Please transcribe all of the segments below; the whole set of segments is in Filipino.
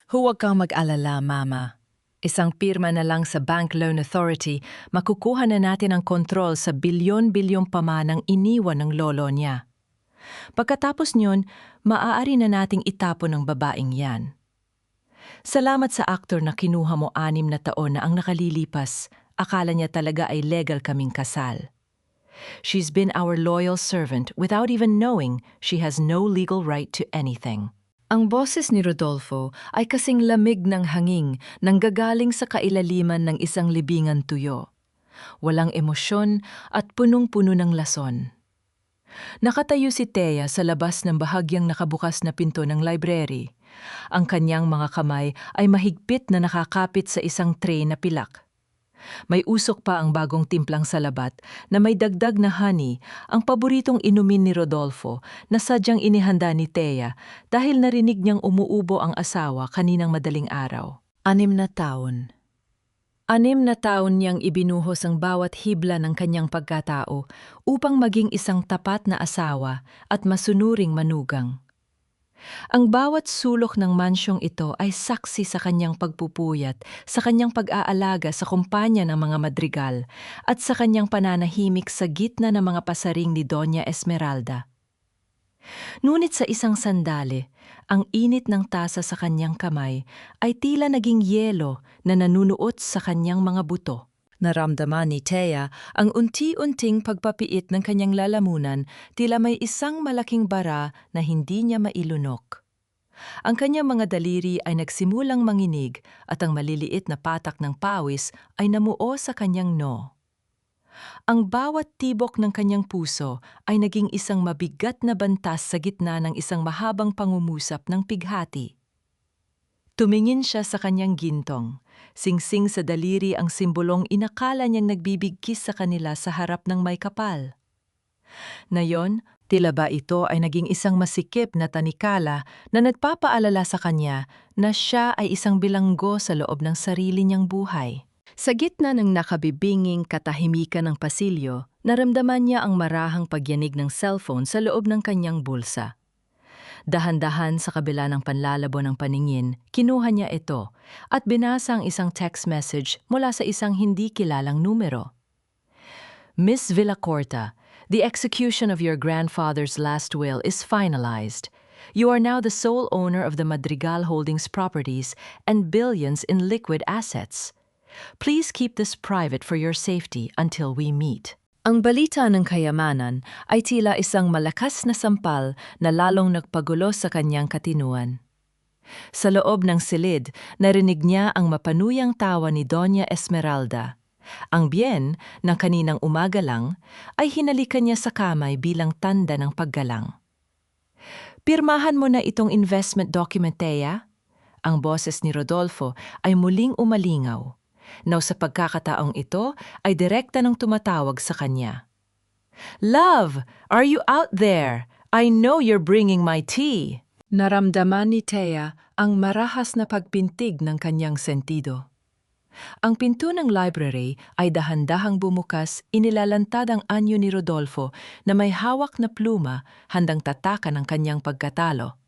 Huwag kang mag-alala, Mama. Isang pirma na lang sa Bank Loan Authority, makukuha na natin ang kontrol sa bilyon-bilyong pamanang iniwan ng lolo niya. Pagkatapos niyon, maaari na nating itapon ang babaeng yan. Salamat sa aktor na kinuha mo 6 na taon na ang nakalilipas. Akala niya talaga ay legal kaming kasal. She's been our loyal servant without even knowing she has no legal right to anything. Ang boses ni Rodolfo ay kasing lamig ng hangin nanggagaling sa kailaliman ng isang libingan tuyo. Walang emosyon at punong-puno ng lason. Nakatayo si Thea sa labas ng bahagyang nakabukas na pinto ng library. Ang kanyang mga kamay ay mahigpit na nakakapit sa isang tray na pilak. May usok pa ang bagong timplang salabat na may dagdag na honey, ang paboritong inumin ni Rodolfo na sadyang inihanda ni Thea dahil narinig niyang umuubo ang asawa kaninang madaling araw. 6 na taon. 6 na taon niyang ibinuhos ang bawat hibla ng kanyang pagkatao upang maging isang tapat na asawa at masunuring manugang. Ang bawat sulok ng mansyong ito ay saksi sa kanyang pagpupuyat, sa kanyang pag-aalaga sa kumpanya ng mga madrigal, at sa kanyang pananahimik sa gitna ng mga pasaring ni Doña Esmeralda. Ngunit sa isang sandali, ang init ng tasa sa kanyang kamay ay tila naging yelo na nanunuot sa kanyang mga buto. Naramdaman ni Thea ang unti-unting pagpapiit ng kanyang lalamunan, tila may isang malaking bara na hindi niya mailunok. Ang kanyang mga daliri ay nagsimulang manginig at ang maliliit na patak ng pawis ay namuo sa kanyang noo. Ang bawat tibok ng kanyang puso ay naging isang mabigat na bantas sa gitna ng isang mahabang pangungusap ng pighati. Tumingin siya sa kanyang gintong. Singsing sa daliri ang simbolong inakala niyang nagbibigkis sa kanila sa harap ng may kapal. Ngayon, tila ba ito ay naging isang masikip na tanikala na nagpapaalala sa kanya na siya ay isang bilanggo sa loob ng sarili niyang buhay. Sa gitna ng nakabibinging katahimikan ng pasilyo, naramdaman niya ang marahang pagyanig ng cellphone sa loob ng kanyang bulsa. Dahan-dahan sa kabila ng panlalabo ng paningin, kinuha niya ito at binasa ang isang text message mula sa isang hindi kilalang numero. Miss Villacorta, the execution of your grandfather's last will is finalized. You are now the sole owner of the Madrigal Holdings properties and billions in liquid assets. Please keep this private for your safety until we meet. Ang balita ng kayamanan ay tila isang malakas na sampal na lalong nagpagulo sa kanyang katinuan. Sa loob ng silid, narinig niya ang mapanuyang tawa ni Doña Esmeralda. Ang biyen, na kaninang umaga lang, ay hinalikan niya sa kamay bilang tanda ng paggalang. Pirmahan mo na itong investment document, Thea? Ang boses ni Rodolfo ay muling umalingaw. Now sa pagkakataong ito ay direkta ng tumatawag sa kanya. Love, are you out there? I know you're bringing my tea. Naramdaman ni Thea ang marahas na pagpintig ng kanyang sentido. Ang pinto ng library ay dahan-dahang bumukas, inilalantad ang anyo ni Rodolfo na may hawak na pluma handang tatakan ang kanyang pagkatalo.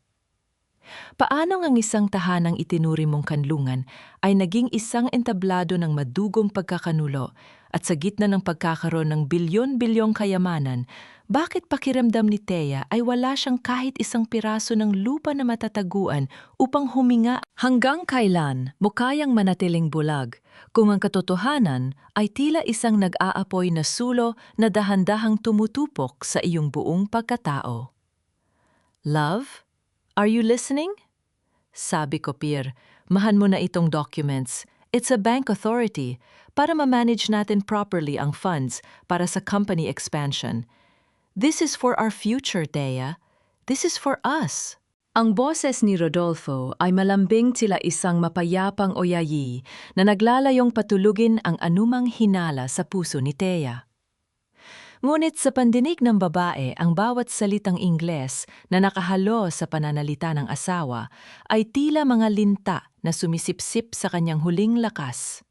Paano ang isang tahanang itinuri mong kanlungan ay naging isang entablado ng madugong pagkakanulo at sa gitna ng pagkakaroon ng bilyon-bilyong kayamanan, bakit pakiramdam ni Thea ay wala siyang kahit isang piraso ng lupa na matataguan upang huminga? Hanggang kailan mo kayang manatiling bulag kung ang katotohanan ay tila isang nag-aapoy na sulo na dahan-dahang tumutupok sa iyong buong pagkatao? Love? Are you listening? Sabi ko, Pir, mahan mo na itong documents. It's a bank authority para ma-manage natin properly ang funds para sa company expansion. This is for our future, Thea. This is for us. Ang boses ni Rodolfo ay malambing tila isang mapayapang oyayi na naglalayong patulugin ang anumang hinala sa puso ni Thea. Ngunit sa pandinig ng babae, ang bawat salitang Ingles na nakahalo sa pananalita ng asawa ay tila mga linta na sumisipsip sa kanyang huling lakas.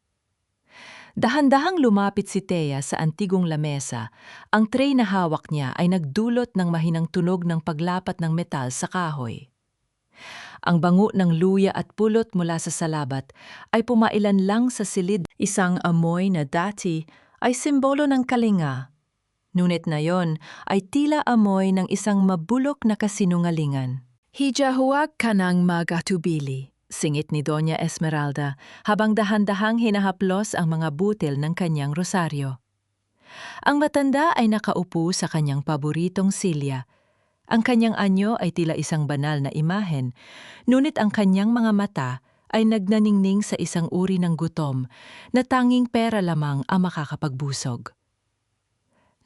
Dahan-dahang lumapit si Thea sa antigong lamesa. Ang tray na hawak niya ay nagdulot ng mahinang tunog ng paglapat ng metal sa kahoy. Ang bango ng luya at pulot mula sa salabat ay pumailan lang sa silid, isang amoy na dati ay simbolo ng kalinga. Ngunit na yon ay tila amoy ng isang mabulok na kasinungalingan. Hija, huwag ka nang magatubili, singit ni Doña Esmeralda habang dahan-dahang hinahaplos ang mga butil ng kanyang rosaryo. Ang matanda ay nakaupo sa kanyang paboritong silya. Ang kanyang anyo ay tila isang banal na imahen, ngunit ang kanyang mga mata ay nagnaningning sa isang uri ng gutom na tanging pera lamang ang makakapagbusog.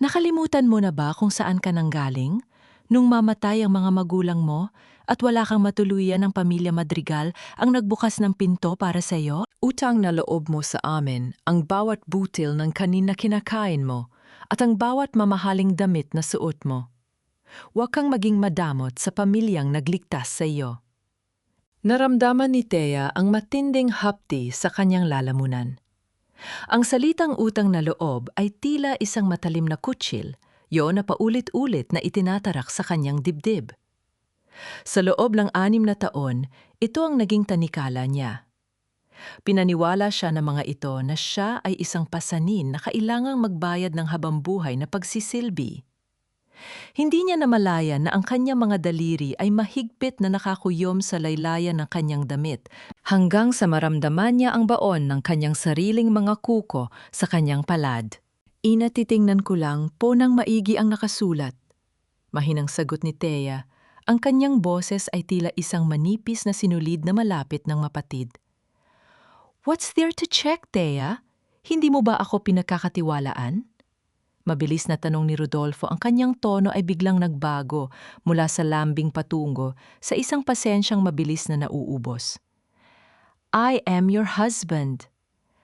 Nakalimutan mo na ba kung saan ka nanggaling? Nung mamatay ang mga magulang mo at wala kang matuluyan ng pamilya Madrigal ang nagbukas ng pinto para sa iyo? Utang na loob mo sa amin ang bawat butil ng kanin na kinakain mo at ang bawat mamahaling damit na suot mo. Huwag kang maging madamot sa pamilyang nagligtas sa iyo. Naramdaman ni Thea ang matinding hapdi sa kanyang lalamunan. Ang salitang utang na loob ay tila isang matalim na kutsil, yon na paulit-ulit na itinatarak sa kanyang dibdib. Sa loob ng 6 na taon, ito ang naging tanikala niya. Pinaniwala siya ng mga ito na siya ay isang pasanin na kailangang magbayad ng habambuhay na pagsisilbi. Hindi niya namalayan na ang kanyang mga daliri ay mahigpit na nakakuyom sa laylayan ng kanyang damit hanggang sa maramdaman niya ang baon ng kanyang sariling mga kuko sa kanyang palad. Titingnan ko lang po nang maigi ang nakasulat. Mahinang sagot ni Thea. Ang kanyang boses ay tila isang manipis na sinulid na malapit ng mapatid. What's there to check, Thea? Hindi mo ba ako pinagkakatiwalaan? Mabilis na tanong ni Rodolfo, ang kanyang tono ay biglang nagbago mula sa lambing patungo sa isang pasensyang mabilis na nauubos. I am your husband.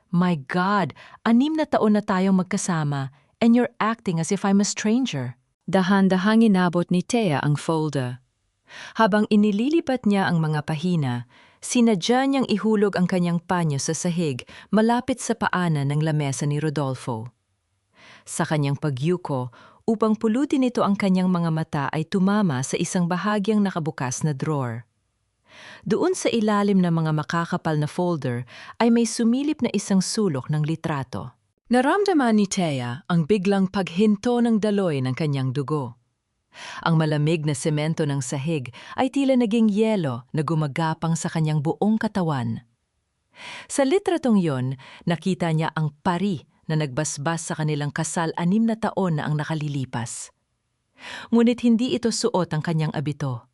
My God, 6 na taon na tayong magkasama and you're acting as if I'm a stranger. Dahan-dahang inabot ni Thea ang folder. Habang inililipat niya ang mga pahina, sinadya niyang ihulog ang kanyang panyo sa sahig malapit sa paanan ng lamesa ni Rodolfo. Sa kanyang pagyuko, upang pulutin nito ang kanyang mga mata ay tumama sa isang bahagyang nakabukas na drawer. Doon sa ilalim ng mga makakapal na folder ay may sumilip na isang sulok ng litrato. Naramdaman ni Thea ang biglang paghinto ng daloy ng kanyang dugo. Ang malamig na semento ng sahig ay tila naging yelo na gumagapang sa kanyang buong katawan. Sa litratong yon, nakita niya ang pari na nagbasbas sa kanilang kasal 6 na taon na ang nakalilipas. Ngunit hindi ito suot ang kanyang abito.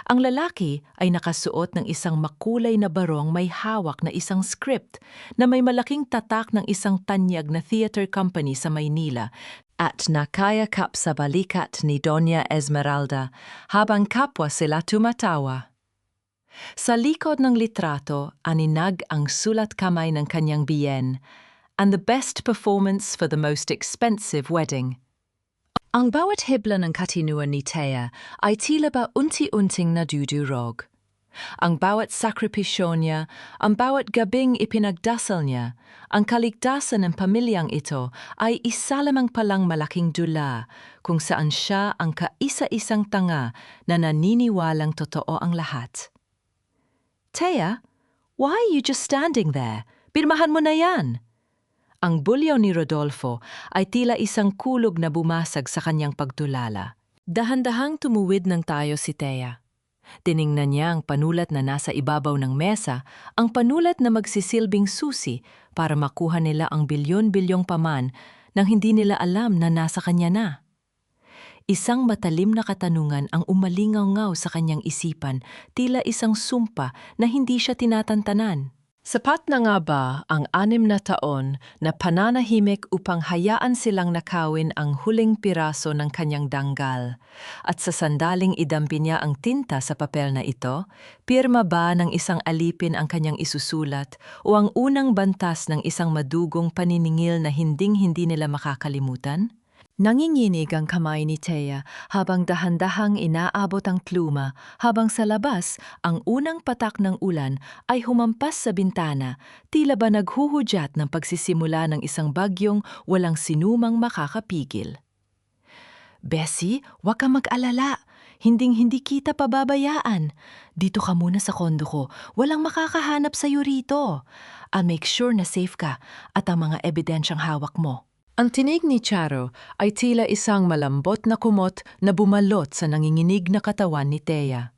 Ang lalaki ay nakasuot ng isang makulay na barong may hawak na isang script na may malaking tatak ng isang tanyag na theater company sa Maynila at nakayakap sa balikat ni Doña Esmeralda habang kapwa sila tumatawa. Sa likod ng litrato, aninag ang sulat kamay ng kanyang biyen, and the best performance for the most expensive wedding. Ang bawat hibla ng katinuan ni Thea ay tila ba unti-unting nadudurog. Ang bawat sakripisyo niya, ang bawat gabing ipinagdasal niya, ang kaligtasan ng pamilyang ito ay isa lamang palang malaking dula kung saan siya ang kaisa-isang tanga na naniniwalang totoo ang lahat. Thea, why are you just standing there? Pirmahan mo na yan! Ang bulyaw ni Rodolfo ay tila isang kulog na bumasag sa kanyang pagtulala. Dahan-dahang tumuwid ng tayo si Thea. Tiningnan niya ang panulat na nasa ibabaw ng mesa, ang panulat na magsisilbing susi para makuha nila ang bilyon-bilyong paman nang hindi nila alam na nasa kanya na. Isang matalim na katanungan ang umalingaw-ngaw sa kanyang isipan, tila isang sumpa na hindi siya tinatantanan. Sapat na nga ba ang 6 na taon na pananahimik upang hayaan silang nakawin ang huling piraso ng kanyang danggal? At sa sandaling idampi niya ang tinta sa papel na ito, pirma ba ng isang alipin ang kanyang isusulat o ang unang bantas ng isang madugong paniningil na hinding-hindi nila makakalimutan? Nanginginig ang kamay ni Thea habang dahan-dahang inaabot ang pluma habang sa labas ang unang patak ng ulan ay humampas sa bintana, tila ba naghuhudyat ng pagsisimula ng isang bagyong walang sinumang makakapigil. Bessie, huwag kang mag-alala. Hinding-hindi kita pababayaan. Dito ka muna sa kondo ko. Walang makakahanap sa'yo rito. I'll make sure na safe ka at ang mga ebidensyang hawak mo. Ang tinig ni Charo ay tila isang malambot na kumot na bumalot sa nanginginig na katawan ni Thea.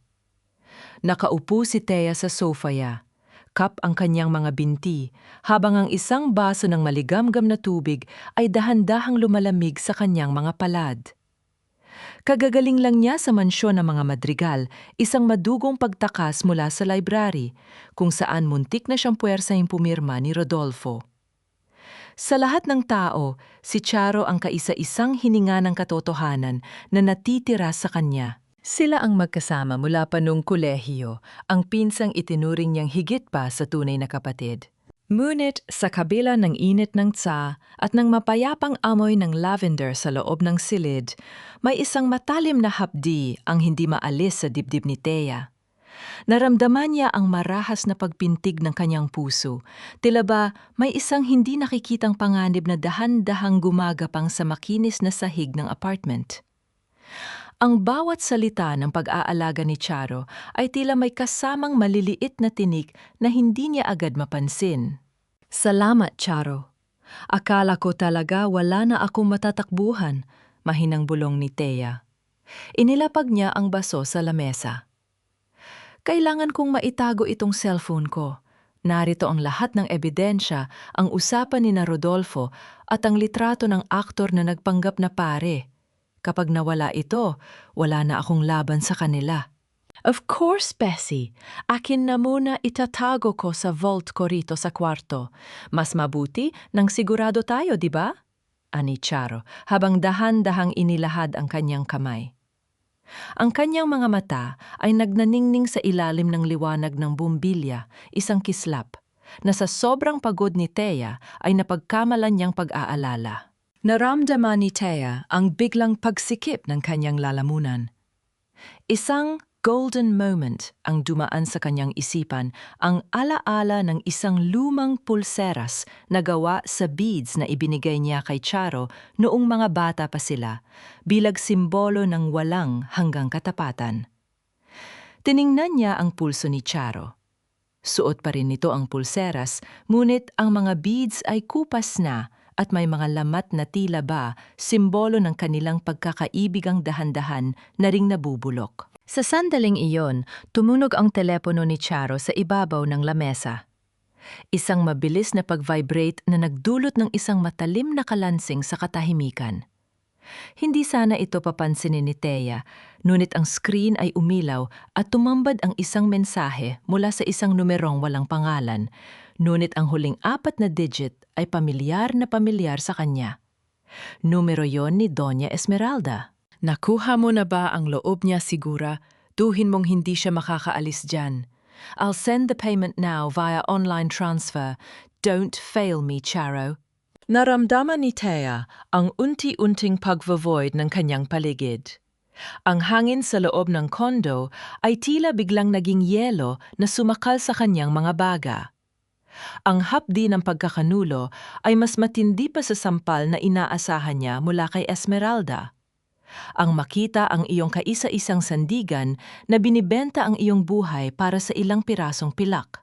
Nakaupo si Thea sa sofaya. Kap ang kanyang mga binti, habang ang isang baso ng maligamgam na tubig ay dahan-dahang lumalamig sa kanyang mga palad. Kagagaling lang niya sa mansyon ng mga madrigal, isang madugong pagtakas mula sa library, kung saan muntik na siyang puwersahing pumirma ni Rodolfo. Sa lahat ng tao, si Charo ang kaisa-isang hininga ng katotohanan na natitira sa kanya. Sila ang magkasama mula pa nung kolehiyo, ang pinsang itinuring niyang higit pa sa tunay na kapatid. Ngunit sa kabila ng init ng tsa at ng mapayapang amoy ng lavender sa loob ng silid, may isang matalim na hapdi ang hindi maalis sa dibdib ni Thea. Naramdaman niya ang marahas na pagpintig ng kanyang puso. Tila ba may isang hindi nakikitang panganib na dahan-dahang gumagapang sa makinis na sahig ng apartment. Ang bawat salita ng pag-aalaga ni Charo ay tila may kasamang maliliit na tinik na hindi niya agad mapansin. Salamat, Charo. Akala ko talaga wala na akong matatakbuhan, mahinang bulong ni Thea. Inilapag niya ang baso sa lamesa. Kailangan kong maitago itong cellphone ko. Narito ang lahat ng ebidensya, ang usapan ni na Rodolfo at ang litrato ng aktor na nagpanggap na pare. Kapag nawala ito, wala na akong laban sa kanila. Of course, Bessie. Akin na muna itatago ko sa vault ko rito sa kwarto. Mas mabuti nang sigurado tayo, di ba? Ani Charo, habang dahan-dahang inilahad ang kanyang kamay. Ang kanyang mga mata ay nagnaningning sa ilalim ng liwanag ng bumbilya, isang kislap, na sa sobrang pagod ni Thea ay napagkamalan niyang pag-aalala. Naramdaman ni Thea ang biglang pagsikip ng kanyang lalamunan. Isang golden moment ang dumaan sa kanyang isipan, ang alaala ng isang lumang pulseras na gawa sa beads na ibinigay niya kay Charo noong mga bata pa sila, bilang simbolo ng walang hanggang katapatan. Tiningnan niya ang pulso ni Charo. Suot pa rin nito ang pulseras, ngunit ang mga beads ay kupas na at may mga lamat na tila ba simbolo ng kanilang pagkakaibigang dahan-dahan na ring nabubulok. Sa sandaling iyon, tumunog ang telepono ni Charo sa ibabaw ng lamesa. Isang mabilis na pag-vibrate na nagdulot ng isang matalim na kalansing sa katahimikan. Hindi sana ito papansinin ni Thea, ngunit ang screen ay umilaw at tumambad ang isang mensahe mula sa isang numerong walang pangalan, ngunit ang huling 4 na digit ay pamilyar na pamilyar sa kanya. Numero yon ni Doña Esmeralda. Nakuha mo na ba ang loob niya sigura? Duhin mong hindi siya makakaalis dyan. I'll send the payment now via online transfer. Don't fail me, Charo. Naramdaman ni Thea ang unti-unting pag-void ng kanyang paligid. Ang hangin sa loob ng kondo ay tila biglang naging yelo na sumakal sa kanyang mga baga. Ang hapdi ng pagkakanulo ay mas matindi pa sa sampal na inaasahan niya mula kay Esmeralda. Ang makita ang iyong kaisa-isang sandigan na binibenta ang iyong buhay para sa ilang pirasong pilak.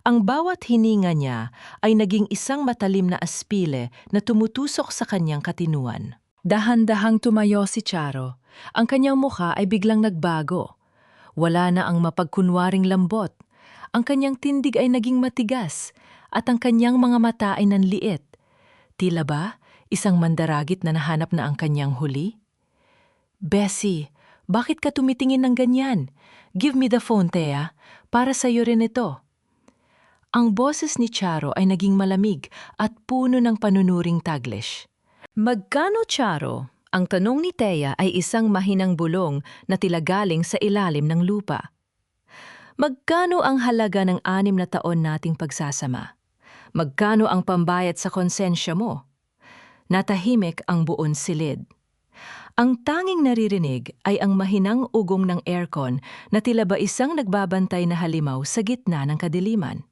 Ang bawat hininga niya ay naging isang matalim na aspile na tumutusok sa kanyang katinuan. Dahan-dahang tumayo si Charo. Ang kanyang mukha ay biglang nagbago. Wala na ang mapagkunwaring lambot. Ang kanyang tindig ay naging matigas at ang kanyang mga mata ay nanliit. Tila ba isang mandaragit na nahanap na ang kanyang huli? Bessie, bakit ka tumitingin ng ganyan? Give me the phone, Thea. Para sa'yo rin ito. Ang boses ni Charo ay naging malamig at puno ng panunuring Taglish. Magkano, Charo? Ang tanong ni Thea ay isang mahinang bulong na tila galing sa ilalim ng lupa. Magkano ang halaga ng 6 na taon nating pagsasama? Magkano ang pambayad sa konsensya mo? Natahimik ang buong silid. Ang tanging naririnig ay ang mahinang ugong ng aircon na tila ba isang nagbabantay na halimaw sa gitna ng kadiliman.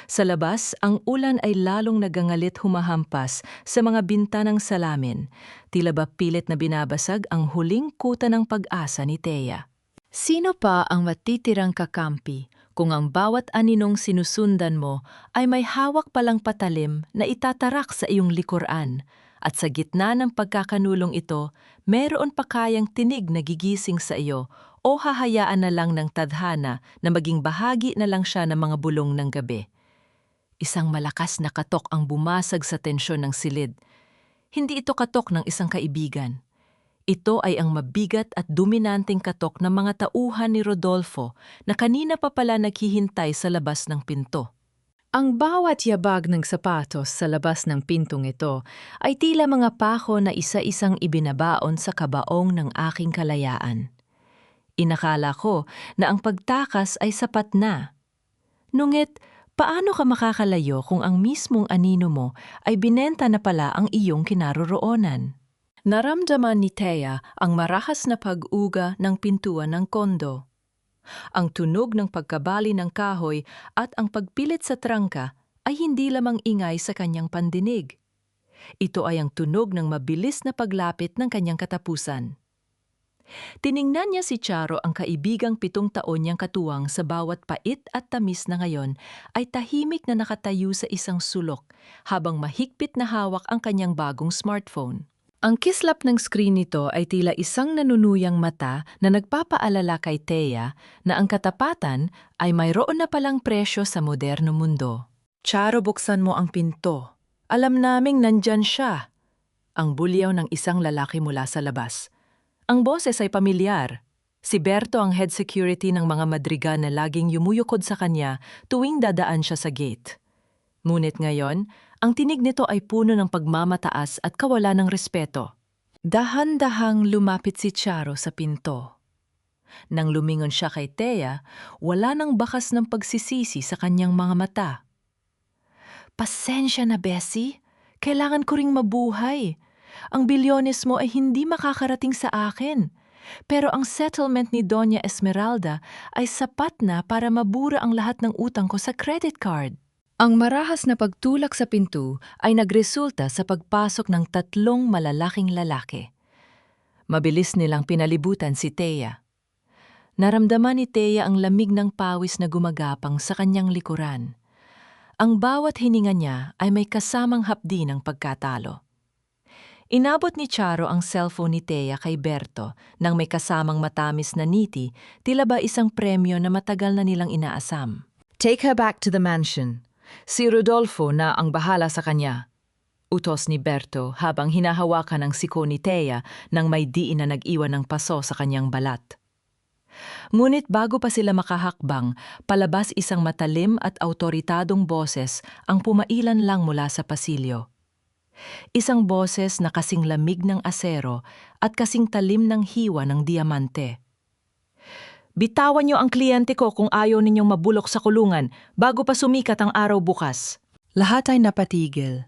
Sa labas, ang ulan ay lalong nagangalit humahampas sa mga binta ng salamin. Tila ba pilit na binabasag ang huling kuta ng pag-asa ni Thea. Sino pa ang matitirang kakampi kung ang bawat aninong sinusundan mo ay may hawak palang patalim na itatarak sa iyong likuran? At sa gitna ng pagkakanulong ito, meron pa kayang tinig na gigising sa iyo o hahayaan na lang ng tadhana na maging bahagi na lang siya ng mga bulong ng gabi. Isang malakas na katok ang bumasag sa tensyon ng silid. Hindi ito katok ng isang kaibigan. Ito ay ang mabigat at dominanteng katok ng mga tauhan ni Rodolfo na kanina pa pala naghihintay sa labas ng pinto. Ang bawat yabag ng sapatos sa labas ng pintong ito ay tila mga pako na isa-isang ibinabaon sa kabaong ng aking kalayaan. Inakala ko na ang pagtakas ay sapat na. Nungit, paano ka makakalayo kung ang mismong anino mo ay binenta na pala ang iyong kinaroroonan? Naramdaman ni Thea ang marahas na pag-uga ng pintuan ng kondo. Ang tunog ng pagkabali ng kahoy at ang pagpilit sa trangka ay hindi lamang ingay sa kanyang pandinig. Ito ay ang tunog ng mabilis na paglapit ng kanyang katapusan. Tiningnan niya si Charo, ang kaibigang 7 taon niyang katuwang sa bawat pait at tamis na ngayon ay tahimik na nakatayo sa isang sulok habang mahigpit na hawak ang kanyang bagong smartphone. Ang kislap ng screen nito ay tila isang nanunuyang mata na nagpapaalala kay Thea na ang katapatan ay mayroon na palang presyo sa moderno mundo. Charo, buksan mo ang pinto. Alam naming nandyan siya. Ang bulyaw ng isang lalaki mula sa labas. Ang boses ay pamilyar. Si Berto ang head security ng mga Madrigal na laging yumuyukod sa kanya tuwing dadaan siya sa gate. Ngunit ngayon, ang tinig nito ay puno ng pagmamataas at kawalan ng respeto. Dahan-dahang lumapit si Charo sa pinto. Nang lumingon siya kay Thea, wala nang bakas ng pagsisisi sa kanyang mga mata. Pasensya na, Bessie. Kailangan ko ring mabuhay. Ang bilyones mo ay hindi makakarating sa akin. Pero ang settlement ni Doña Esmeralda ay sapat na para mabura ang lahat ng utang ko sa credit card. Ang marahas na pagtulak sa pinto ay nagresulta sa pagpasok ng 3 malalaking lalaki. Mabilis nilang pinalibutan si Thea. Naramdaman ni Thea ang lamig ng pawis na gumagapang sa kanyang likuran. Ang bawat hininga niya ay may kasamang hapdi ng pagkatalo. Inabot ni Charo ang cellphone ni Thea kay Berto nang may kasamang matamis na ngiti, tila ba isang premyo na matagal na nilang inaasam. Take her back to the mansion. Si Rodolfo na ang bahala sa kanya. Utos ni Berto habang hinahawakan ang siko ni Thea nang may diin na nag-iwan ng paso sa kanyang balat. Ngunit bago pa sila makahakbang, palabas isang matalim at awtoritadong boses ang pumailan lang mula sa pasilyo. Isang boses na kasing lamig ng asero at kasing talim ng hiwa ng diamante. Bitawan niyo ang kliyente ko kung ayaw ninyong mabulok sa kulungan bago pa sumikat ang araw bukas. Lahat ay napatigil.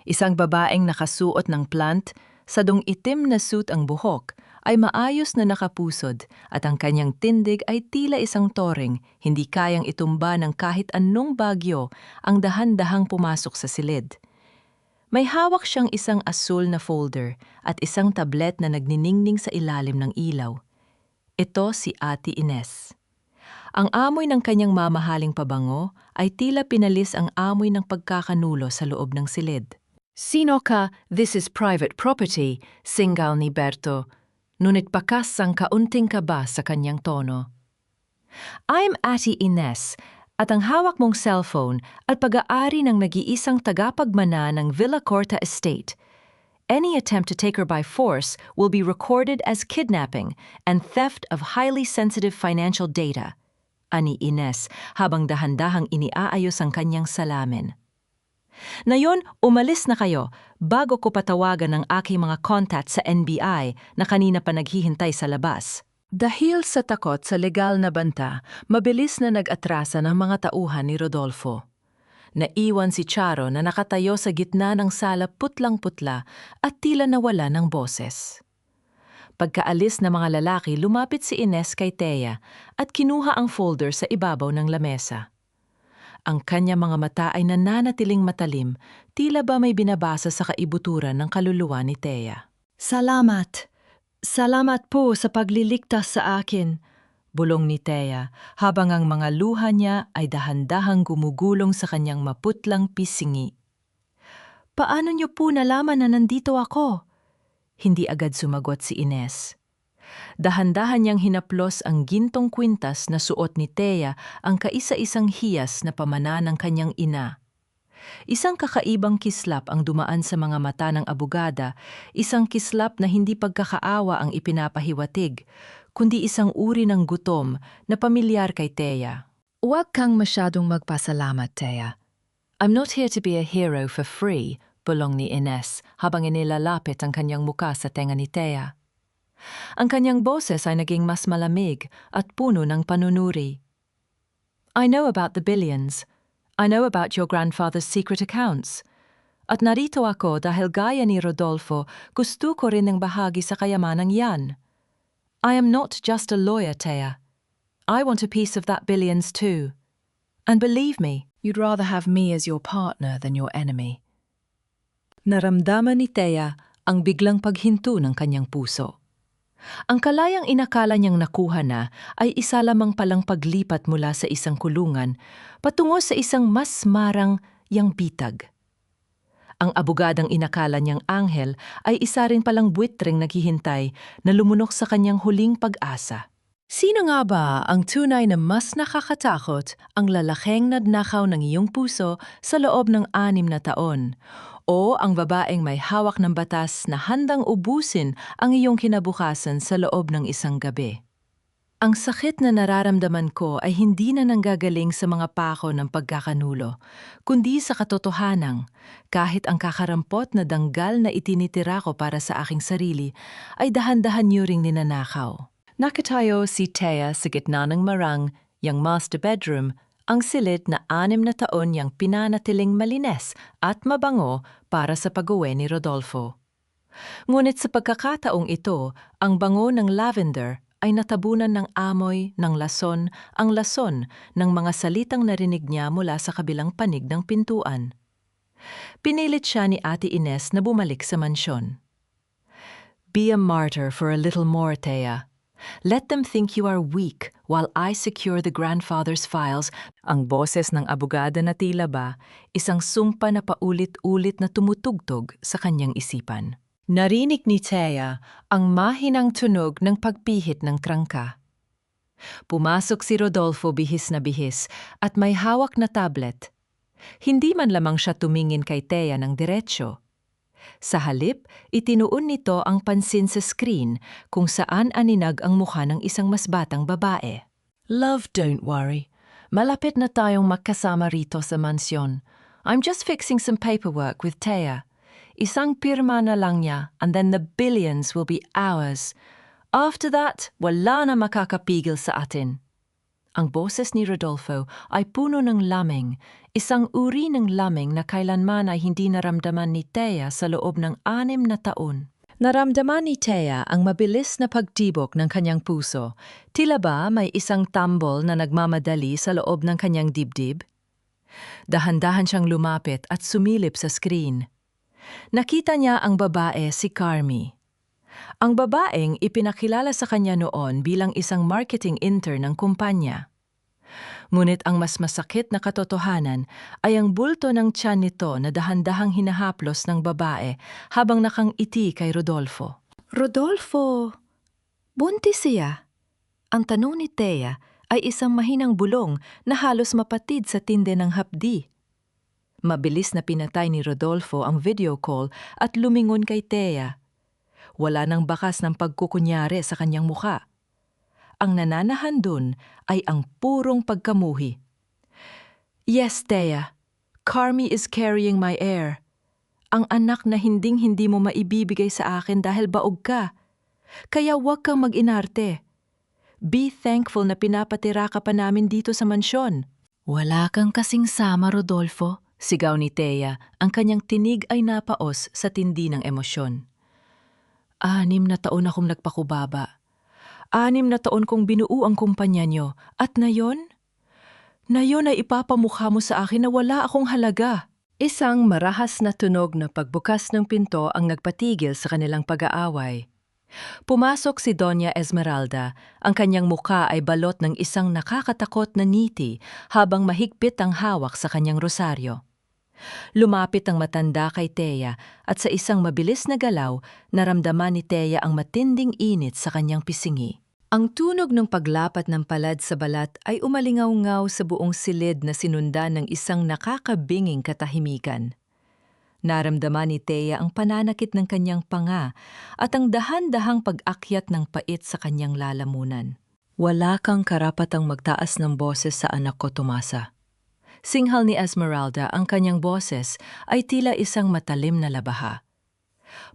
Isang babaeng nakasuot ng plant, sadong itim na suit ang buhok, ay maayos na nakapusod at ang kanyang tindig ay tila isang toring, hindi kayang itumba ng kahit anong bagyo ang dahan-dahang pumasok sa silid. May hawak siyang isang asul na folder at isang tablet na nagniningning sa ilalim ng ilaw. Ito si Ate Ines. Ang amoy ng kanyang mamahaling pabango ay tila pinalis ang amoy ng pagkakanulo sa loob ng silid. Sino ka? This is private property, singal ni Berto. Ngunit bakas ang kaunting kaba sa kanyang tono. I'm Ate Ines, at ang hawak mong cellphone at pag-aari ng nag-iisang tagapagmana ng Villa Corta Estate. Any attempt to take her by force will be recorded as kidnapping and theft of highly sensitive financial data, ani Ines habang dahan-dahang iniaayos ang kanyang salamin. Ngayon, umalis na kayo bago ko patawagan ang aking mga contact sa NBI na kanina pa naghihintay sa labas. Dahil sa takot sa legal na banta, mabilis na nag-atrasa ng mga tauhan ni Rodolfo. Naiwan si Charo na nakatayo sa gitna ng sala putlang-putla at tila nawala ng boses. Pagkaalis ng mga lalaki, lumapit si Ines kay Thea at kinuha ang folder sa ibabaw ng lamesa. Ang kanya mga mata ay nananatiling matalim, tila ba may binabasa sa kaibuturan ng kaluluwa ni Thea. Salamat. Salamat po sa pagliligtas sa akin. Bulong ni Thea habang ang mga luha niya ay dahan-dahang gumugulong sa kanyang maputlang pisingi. Paano niyo po nalaman na nandito ako? Hindi agad sumagot si Ines. Dahan-dahan niyang hinaplos ang gintong kwintas na suot ni Thea ang kaisa-isang hiyas na pamana ng kanyang ina. Isang kakaibang kislap ang dumaan sa mga mata ng abogada, isang kislap na hindi pagkakaawa ang ipinapahiwatig, kundi isang uri ng gutom na pamilyar kay Thea. Huwag kang masyadong magpasalamat, Thea. I'm not here to be a hero for free, bulong ni Ines habang inilalapit ang kanyang muka sa tenga ni Thea. Ang kanyang boses ay naging mas malamig at puno ng panunuri. I know about the billions. I know about your grandfather's secret accounts. At narito ako dahil gaya ni Rodolfo, gusto ko rin ng bahagi sa kayamanang yan. I am not just a lawyer, Thea. I want a piece of that billions too. And believe me, You'd rather have me as your partner than your enemy. naramdaman ni Thea ang biglang paghinto ng kanyang puso. Ang kalayang inakala niyang nakuha na ay isa lamang palang paglipat mula sa isang kulungan patungo sa isang mas marang yang bitag. Ang abogadang inakala niyang anghel ay isa rin palang buitreng naghihintay na lumunok sa kanyang huling pag-asa. Sino nga ba ang tunay na mas nakakatakot ang lalaking nagnakaw ng iyong puso sa loob ng 6 na taon? O ang babaeng may hawak ng batas na handang ubusin ang iyong kinabukasan sa loob ng isang gabi? Ang sakit na nararamdaman ko ay hindi na nanggagaling sa mga pako ng pagkakanulo, kundi sa katotohanang, kahit ang kakarampot na danggal na itinitira ko para sa aking sarili, ay dahan-dahan niyo ring ninanakaw. Nakatayo si Thea sa gitna ng marang, yang master bedroom, ang silid na 6 na taon niyang pinanatiling malines at mabango para sa pag-uwi ni Rodolfo. Ngunit sa pagkakataong ito, ang bango ng lavender ay natabunan ng amoy ng lason, ang lason ng mga salitang narinig niya mula sa kabilang panig ng pintuan. Pinilit siya ni Ate Ines na bumalik sa mansyon. Be a martyr for a little more, Thea. Let them think you are weak while I secure the grandfather's files. Ang boses ng abogada na tila ba, isang sumpa na paulit-ulit na tumutugtog sa kanyang isipan. Narinig ni Thea ang mahinang tunog ng pagpihit ng trangka. Pumasok si Rodolfo bihis na bihis at may hawak na tablet. Hindi man lamang siya tumingin kay Thea ng diretsyo. Sa halip, itinuon nito ang pansin sa screen kung saan aninag ang mukha ng isang mas batang babae. Love, don't worry. Malapit na tayong magkasama rito sa mansyon. I'm just fixing some paperwork with Thea. Isang pirma na lang niya and then the billions will be ours. After that, wala na makakapigil sa atin. Ang boses ni Rodolfo ay puno ng lameng, isang uri ng lameng na kailanman ay hindi naramdaman ni Thea sa loob ng 6 na taon. Naramdaman ni Thea ang mabilis na pagtibok ng kanyang puso. Tila ba may isang tambol na nagmamadali sa loob ng kanyang dibdib? Dahan-dahan siyang lumapit at sumilip sa screen. Nakita niya ang babae si Carmi. Ang babaeng ipinakilala sa kanya noon bilang isang marketing intern ng kumpanya. Ngunit ang mas masakit na katotohanan ay ang bulto ng tiyan nito na dahan-dahang hinahaplos ng babae habang nakangiti kay Rodolfo. Rodolfo, buntis siya. Ang tanong ni Thea ay isang mahinang bulong na halos mapatid sa tinde ng hapdi. Mabilis na pinatay ni Rodolfo ang video call at lumingon kay Thea. Wala nang bakas ng pagkukunyari sa kanyang muka. Ang nananahan dun ay ang purong pagkamuhi. Yes, Thea. Carmi is carrying my heir. Ang anak na hinding-hindi mo maibibigay sa akin dahil baog ka. Kaya huwag kang mag-inarte. Be thankful na pinapatira ka pa namin dito sa mansyon. Wala kang kasing sama, Rodolfo, sigaw ni Thea. Ang kanyang tinig ay napaos sa tindi ng emosyon. 6 na taon akong nagpakubaba. 6 na taon kong binuo ang kumpanya nyo. At ngayon? na yun ay ipapamukha mo sa akin na wala akong halaga. Isang marahas na tunog na pagbukas ng pinto ang nagpatigil sa kanilang pag-aaway. Pumasok si Doña Esmeralda. Ang kanyang mukha ay balot ng isang nakakatakot na ngiti habang mahigpit ang hawak sa kanyang rosaryo. Lumapit ang matanda kay Thea at sa isang mabilis na galaw, naramdaman ni Thea ang matinding init sa kanyang pisingi. Ang tunog ng paglapat ng palad sa balat ay umalingaw-ngaw sa buong silid na sinundan ng isang nakakabinging katahimikan. Naramdaman ni Thea ang pananakit ng kanyang panga at ang dahan-dahang pag-akyat ng pait sa kanyang lalamunan. Wala kang karapatang magtaas ng boses sa anak ko, Tomasa. Singhal ni Esmeralda, ang kanyang boses ay tila isang matalim na labaha.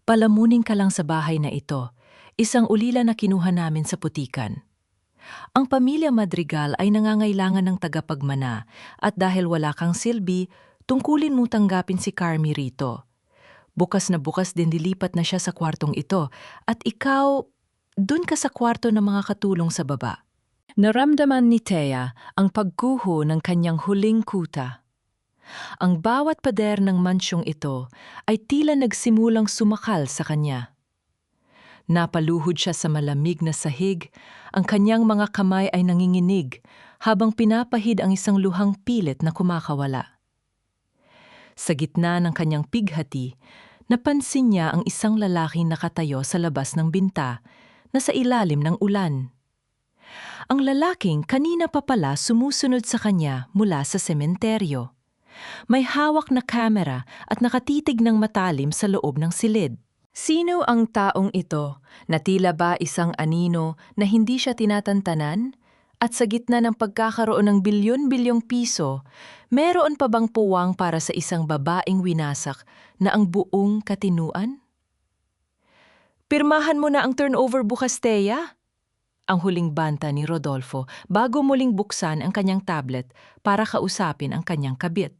Palamunin ka lang sa bahay na ito, isang ulila na kinuha namin sa putikan. Ang pamilya Madrigal ay nangangailangan ng tagapagmana at dahil wala kang silbi, tungkulin mong tanggapin si Carmi rito. Bukas na bukas din dilipat na siya sa kwartong ito at ikaw, dun ka sa kwarto ng mga katulong sa baba. Naramdaman ni Thea ang pagguho ng kanyang huling kuta. Ang bawat pader ng mansyong ito ay tila nagsimulang sumakal sa kanya. Napaluhod siya sa malamig na sahig, ang kanyang mga kamay ay nanginginig habang pinapahid ang isang luhang pilit na kumakawala. Sa gitna ng kanyang pighati, napansin niya ang isang lalaking nakatayo sa labas ng binta na sa ilalim ng ulan. Ang lalaking kanina pa pala sumusunod sa kanya mula sa sementeryo. May hawak na kamera at nakatitig ng matalim sa loob ng silid. Sino ang taong ito na tila ba isang anino na hindi siya tinatantanan? At sa gitna ng pagkakaroon ng bilyon-bilyong piso, meron pa bang puwang para sa isang babaeng winasak na ang buong katinuan? Pirmahan mo na ang turnover bukas, Thea. Ang huling banta ni Rodolfo bago muling buksan ang kanyang tablet para kausapin ang kanyang kabit.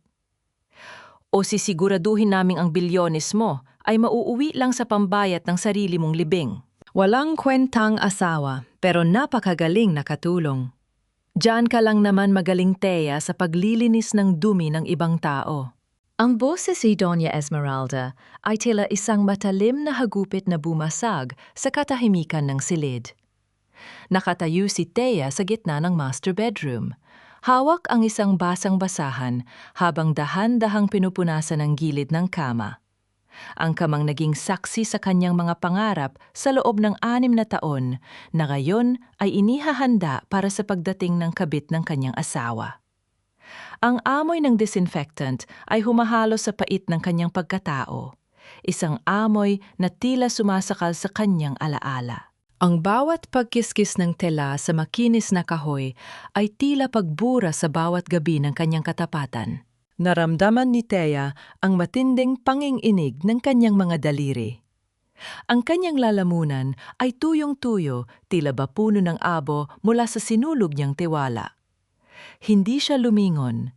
O sisiguraduhin naming ang bilyones mo ay mauuwi lang sa pambayat ng sarili mong libing. Walang kwentang asawa, pero napakagaling na katulong. Diyan ka lang naman magaling, Thea, sa paglilinis ng dumi ng ibang tao. Ang boses ni Doña Esmeralda ay tila isang matalim na hagupit na bumasag sa katahimikan ng silid. Nakatayo si Thea sa gitna ng master bedroom. Hawak ang isang basang-basahan habang dahan-dahang pinupunasan ang gilid ng kama. Ang kamang naging saksi sa kanyang mga pangarap sa loob ng 6 na taon na ngayon ay inihahanda para sa pagdating ng kabit ng kanyang asawa. Ang amoy ng disinfectant ay humahalo sa pait ng kanyang pagkatao, isang amoy na tila sumasakal sa kanyang alaala. Ang bawat pagkiskis ng tela sa makinis na kahoy ay tila pagbura sa bawat gabi ng kanyang katapatan. Naramdaman ni Thea ang matinding panginginig ng kanyang mga daliri. Ang kanyang lalamunan ay tuyong-tuyo, tila ba puno ng abo mula sa sinulog niyang tiwala. Hindi siya lumingon.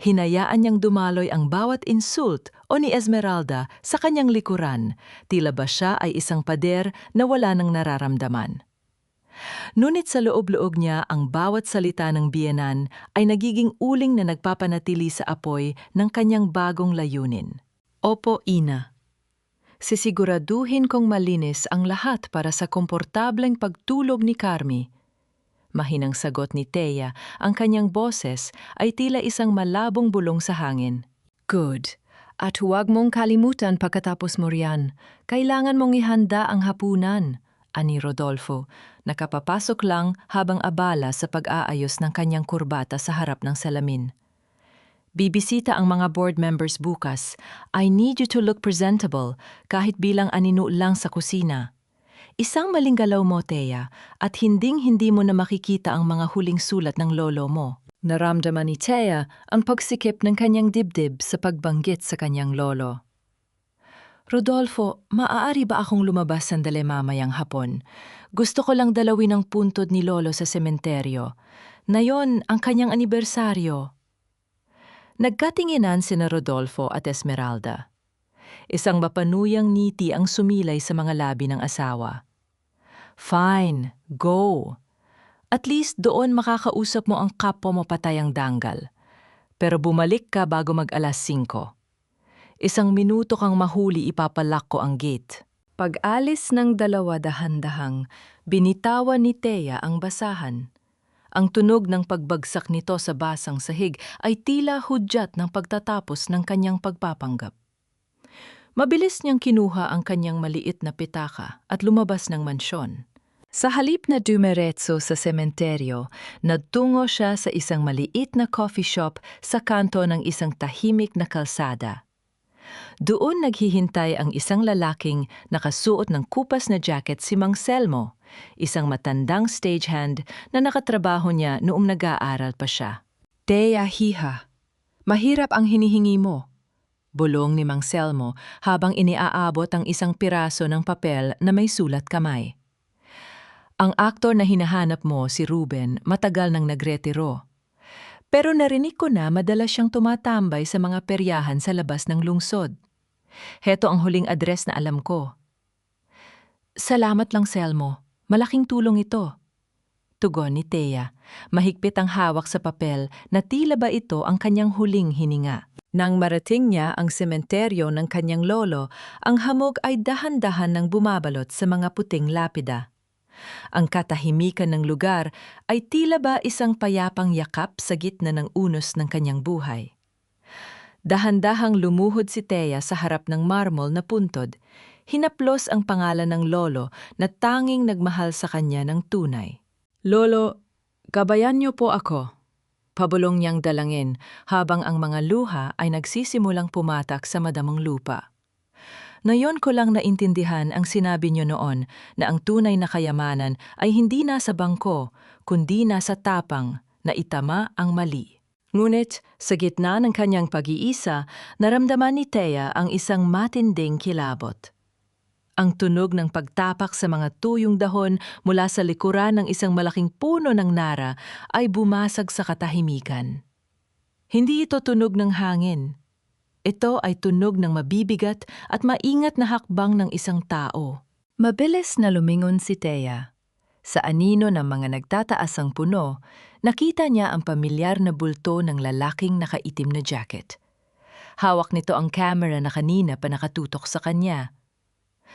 Hinayaan niyang dumaloy ang bawat insult o ni Esmeralda sa kanyang likuran, tila ba siya ay isang pader na wala nang nararamdaman. Ngunit sa loob-loob niya ang bawat salita ng biyenan ay nagiging uling na nagpapanatili sa apoy ng kanyang bagong layunin. Opo, Ina. Sisiguraduhin kong malinis ang lahat para sa komportableng pagtulog ni Carmi. Mahinang sagot ni Thea, ang kanyang boses ay tila isang malabong bulong sa hangin. Good. At huwag mong kalimutan pagkatapos mo riyan. Kailangan mong ihanda ang hapunan, ani Rodolfo, nakapapasok lang habang abala sa pag-aayos ng kanyang kurbata sa harap ng salamin. Bibisita ang mga board members bukas. I need you to look presentable kahit bilang anino lang sa kusina. Isang maling galaw mo, Thea, at hinding-hindi mo na makikita ang mga huling sulat ng lolo mo. Naramdaman ni Thea ang pagsikip ng kanyang dibdib sa pagbanggit sa kanyang lolo. Rodolfo, maaari ba akong lumabas sandali mamayang hapon? Gusto ko lang dalawin ang puntod ni lolo sa sementeryo. Nayon ang kanyang anibersaryo. Nagkatinginan sina Rodolfo at Esmeralda. Isang mapanuyang ngiti ang sumilay sa mga labi ng asawa. Fine, go. At least doon makakausap mo ang kapwa mo patayang danggal. Pero bumalik ka bago mag-alas 5. 1 minuto kang mahuli, ipapalak ko ang gate. Pag-alis ng dalawa dahan-dahang, binitawan ni Thea ang basahan. Ang tunog ng pagbagsak nito sa basang sahig ay tila hudyat ng pagtatapos ng kanyang pagpapanggap. Mabilis niyang kinuha ang kanyang maliit na pitaka at lumabas ng mansyon. Sa halip na dumiretso sa sementeryo, nagtungo siya sa isang maliit na coffee shop sa kanto ng isang tahimik na kalsada. Doon naghihintay ang isang lalaking nakasuot ng kupas na jacket, si Mang Selmo, isang matandang stagehand na nakatrabaho niya noong nag-aaral pa siya. "Thea, hiha, mahirap ang hinihingi mo," bulong ni Mang Selmo habang iniaabot ang isang piraso ng papel na may sulat kamay. "Ang aktor na hinahanap mo, si Ruben, matagal nang nagretiro. Pero narinig ko na madalas siyang tumatambay sa mga peryahan sa labas ng lungsod. Heto ang huling address na alam ko." "Salamat lang, Selmo. Malaking tulong ito," tugon ni Thea. Mahigpit ang hawak sa papel na tila ba ito ang kanyang huling hininga. Nang marating niya ang sementeryo ng kanyang lolo, ang hamog ay dahan-dahan nang bumabalot sa mga puting lapida. Ang katahimikan ng lugar ay tila ba isang payapang yakap sa gitna ng unos ng kanyang buhay. Dahan-dahang lumuhod si Thea sa harap ng marmol na puntod. Hinaplos ang pangalan ng lolo na tanging nagmahal sa kanya ng tunay. "Lolo, gabayan niyo po ako," pabulong niyang dalangin habang ang mga luha ay nagsisimulang pumatak sa madamong lupa. "Ngayon ko lang naintindihan ang sinabi niyo noon na ang tunay na kayamanan ay hindi nasa bangko, kundi nasa tapang na itama ang mali." Ngunit sa gitna ng kanyang pag-iisa, naramdaman ni Thea ang isang matinding kilabot. Ang tunog ng pagtapak sa mga tuyong dahon mula sa likuran ng isang malaking puno ng nara ay bumasag sa katahimikan. Hindi ito tunog ng hangin. Ito ay tunog ng mabibigat at maingat na hakbang ng isang tao. Mabilis na lumingon si Thea. Sa anino ng mga nagtataas ang puno, nakita niya ang pamilyar na bulto ng lalaking nakaitim na jacket. Hawak nito ang camera na kanina pa nakatutok sa kanya.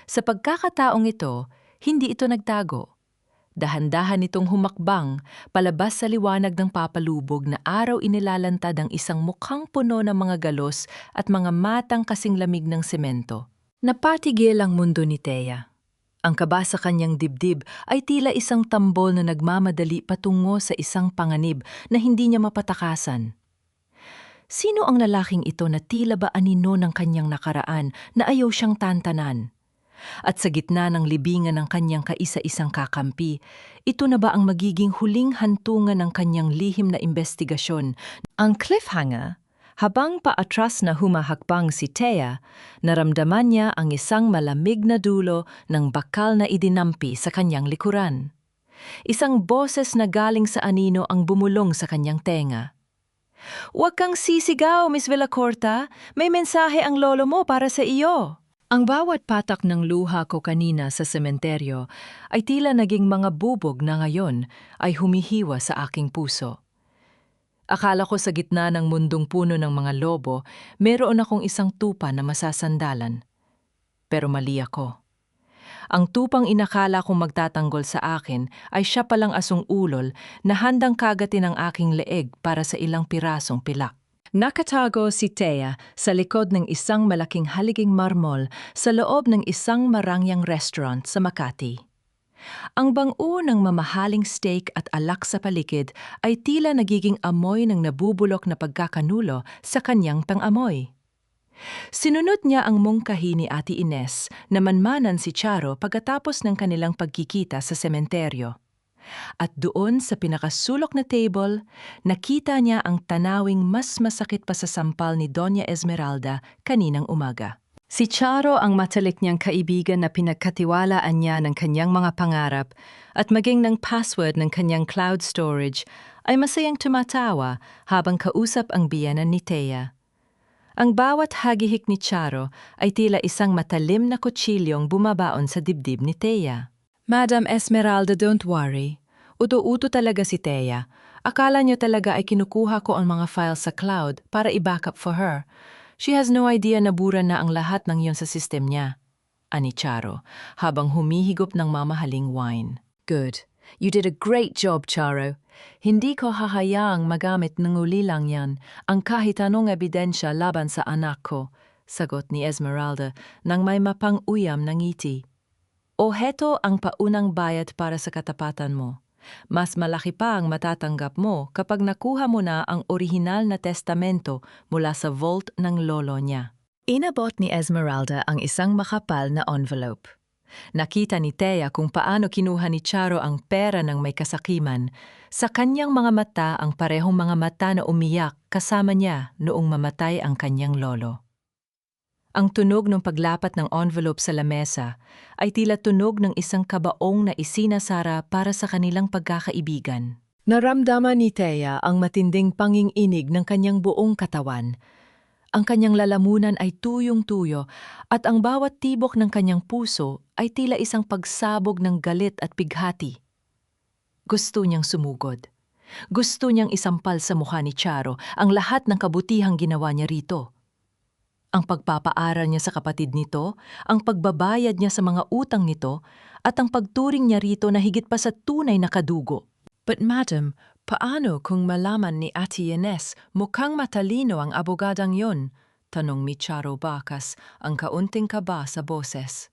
Sa pagkakataong ito, hindi ito nagtago. Dahan-dahan itong humakbang palabas sa liwanag ng papalubog na araw, inilalantad ang isang mukhang puno ng mga galos at mga matang kasing lamig ng semento. Napatigil ang mundo ni Thea. Ang kaba sa kanyang dibdib ay tila isang tambol na nagmamadali patungo sa isang panganib na hindi niya mapatakasan. Sino ang lalaking ito na tila ba anino ng kanyang nakaraan na ayaw siyang tantanan? At sa gitna ng libingan ng kanyang kaisa-isang kakampi, ito na ba ang magiging huling hantungan ng kanyang lihim na investigasyon? Ang cliffhanger, habang paatras na humahakbang si Thea, naramdaman niya ang isang malamig na dulo ng bakal na idinampi sa kanyang likuran. Isang boses na galing sa anino ang bumulong sa kanyang tenga. "Huwag kang sisigaw, Miss Villacorta. May mensahe ang lolo mo para sa iyo." Ang bawat patak ng luha ko kanina sa sementeryo ay tila naging mga bubog na ngayon ay humihiwa sa aking puso. Akala ko sa gitna ng mundong puno ng mga lobo, meron akong isang tupa na masasandalan. Pero mali ako. Ang tupang inakala kong magtatanggol sa akin ay siya palang asong ulol na handang kagatin ang aking leeg para sa ilang pirasong pilak. Nakatago si Thea sa likod ng isang malaking haliging marmol sa loob ng isang marangyang restaurant sa Makati. Ang bango ng mamahaling steak at alak sa paligid ay tila nagiging amoy ng nabubulok na pagkakanulo sa kanyang pangamoy. Sinunod niya ang mungkahi ni Ate Ines na manmanan si Charo pagkatapos ng kanilang pagkikita sa sementeryo. At doon sa pinakasulok na table, nakita niya ang tanawing mas masakit pa sa sampal ni Doña Esmeralda kaninang umaga. Si Charo ang matalik niyang kaibigan na pinagkatiwalaan niya ng kanyang mga pangarap at maging ng password ng kanyang cloud storage ay masayang tumatawa habang kausap ang biyenan ni Thea. Ang bawat hagihik ni Charo ay tila isang matalim na kutsilyong bumabaon sa dibdib ni Thea. "Madam Esmeralda, don't worry. Uto-uto talaga si Thea. Akala niya talaga ay kinukuha ko ang mga files sa cloud para i-backup for her. She has no idea na bura na ang lahat ng yon sa system niya. Ani Charo, habang humihigop ng mamahaling wine. Good. You did a great job, Charo. Hindi ko hahayaang magamit ng ulilang yan ang kahit anong ebidensya laban sa anak ko, sagot ni Esmeralda nang may mapang-uyam ng ngiti. O heto ang paunang bayad para sa katapatan mo. Mas malaki pa ang matatanggap mo kapag nakuha mo na ang orihinal na testamento mula sa vault ng lolo niya. Inabot ni Esmeralda ang isang makapal na envelope. Nakita ni Thea kung paano kinuha ni Charo ang pera ng may kasakiman. Sa kanyang mga mata ang parehong mga mata na umiyak kasama niya noong mamatay ang kanyang lolo. Ang tunog ng paglapat ng envelope sa lamesa ay tila tunog ng isang kabaong na isinasara para sa kanilang pagkakaibigan. Naramdaman ni Thea ang matinding panginginig ng kanyang buong katawan. Ang kanyang lalamunan ay tuyong-tuyo at ang bawat tibok ng kanyang puso ay tila isang pagsabog ng galit at pighati. Gusto niyang sumugod. Gusto niyang isampal sa mukha ni Charo ang lahat ng kabutihang ginawa niya rito. Ang pagpapaaral niya sa kapatid nito, ang pagbabayad niya sa mga utang nito, at ang pagturing niya rito na higit pa sa tunay na kadugo. But madam, paano kung malaman ni Ate Ines mukhang matalino ang abogadang yon? Tanong ni Charo bakas ang kaunting kaba sa boses.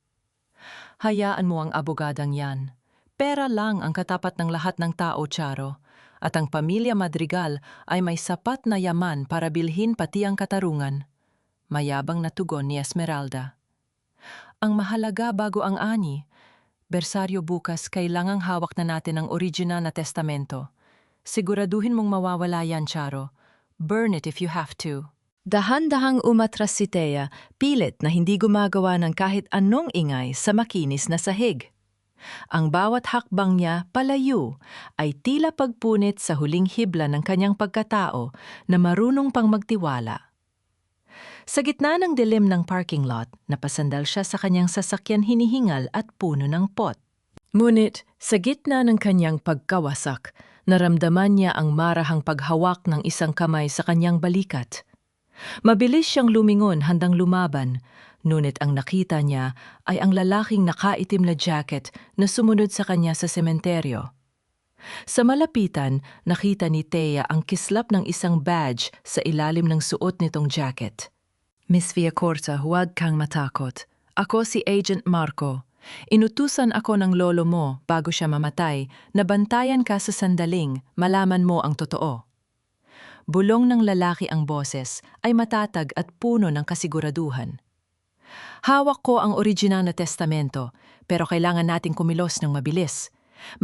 Hayaan mo ang abogadang yan. Pera lang ang katapat ng lahat ng tao, Charo. At ang pamilya Madrigal ay may sapat na yaman para bilhin pati ang katarungan. Mayabang na tugon ni Esmeralda. Ang mahalaga bago ang ani, bersaryo bukas kailangang hawak na natin ang original na testamento. Siguraduhin mong mawawala yan, Charo. Burn it if you have to. Dahan-dahang umatras si Thea, pilit na hindi gumagawa ng kahit anong ingay sa makinis na sahig. Ang bawat hakbang niya palayo ay tila pagpunit sa huling hibla ng kanyang pagkatao na marunong pang magtiwala. Sa gitna ng dilim ng parking lot, napasandal siya sa kanyang sasakyan hinihingal at puno ng pot. Ngunit, sa gitna ng kanyang pagkawasak, naramdaman niya ang marahang paghawak ng isang kamay sa kanyang balikat. Mabilis siyang lumingon handang lumaban, ngunit ang nakita niya ay ang lalaking nakaitim na jacket na sumunod sa kanya sa sementeryo. Sa malapitan, nakita ni Thea ang kislap ng isang badge sa ilalim ng suot nitong jacket. Miss Villacorta, huwag kang matakot. Ako si Agent Marco. Inutusan ako ng lolo mo bago siya mamatay na bantayan ka sa sandaling malaman mo ang totoo. Bulong ng lalaki ang boses ay matatag at puno ng kasiguraduhan. Hawak ko ang original na testamento pero kailangan nating kumilos ng mabilis.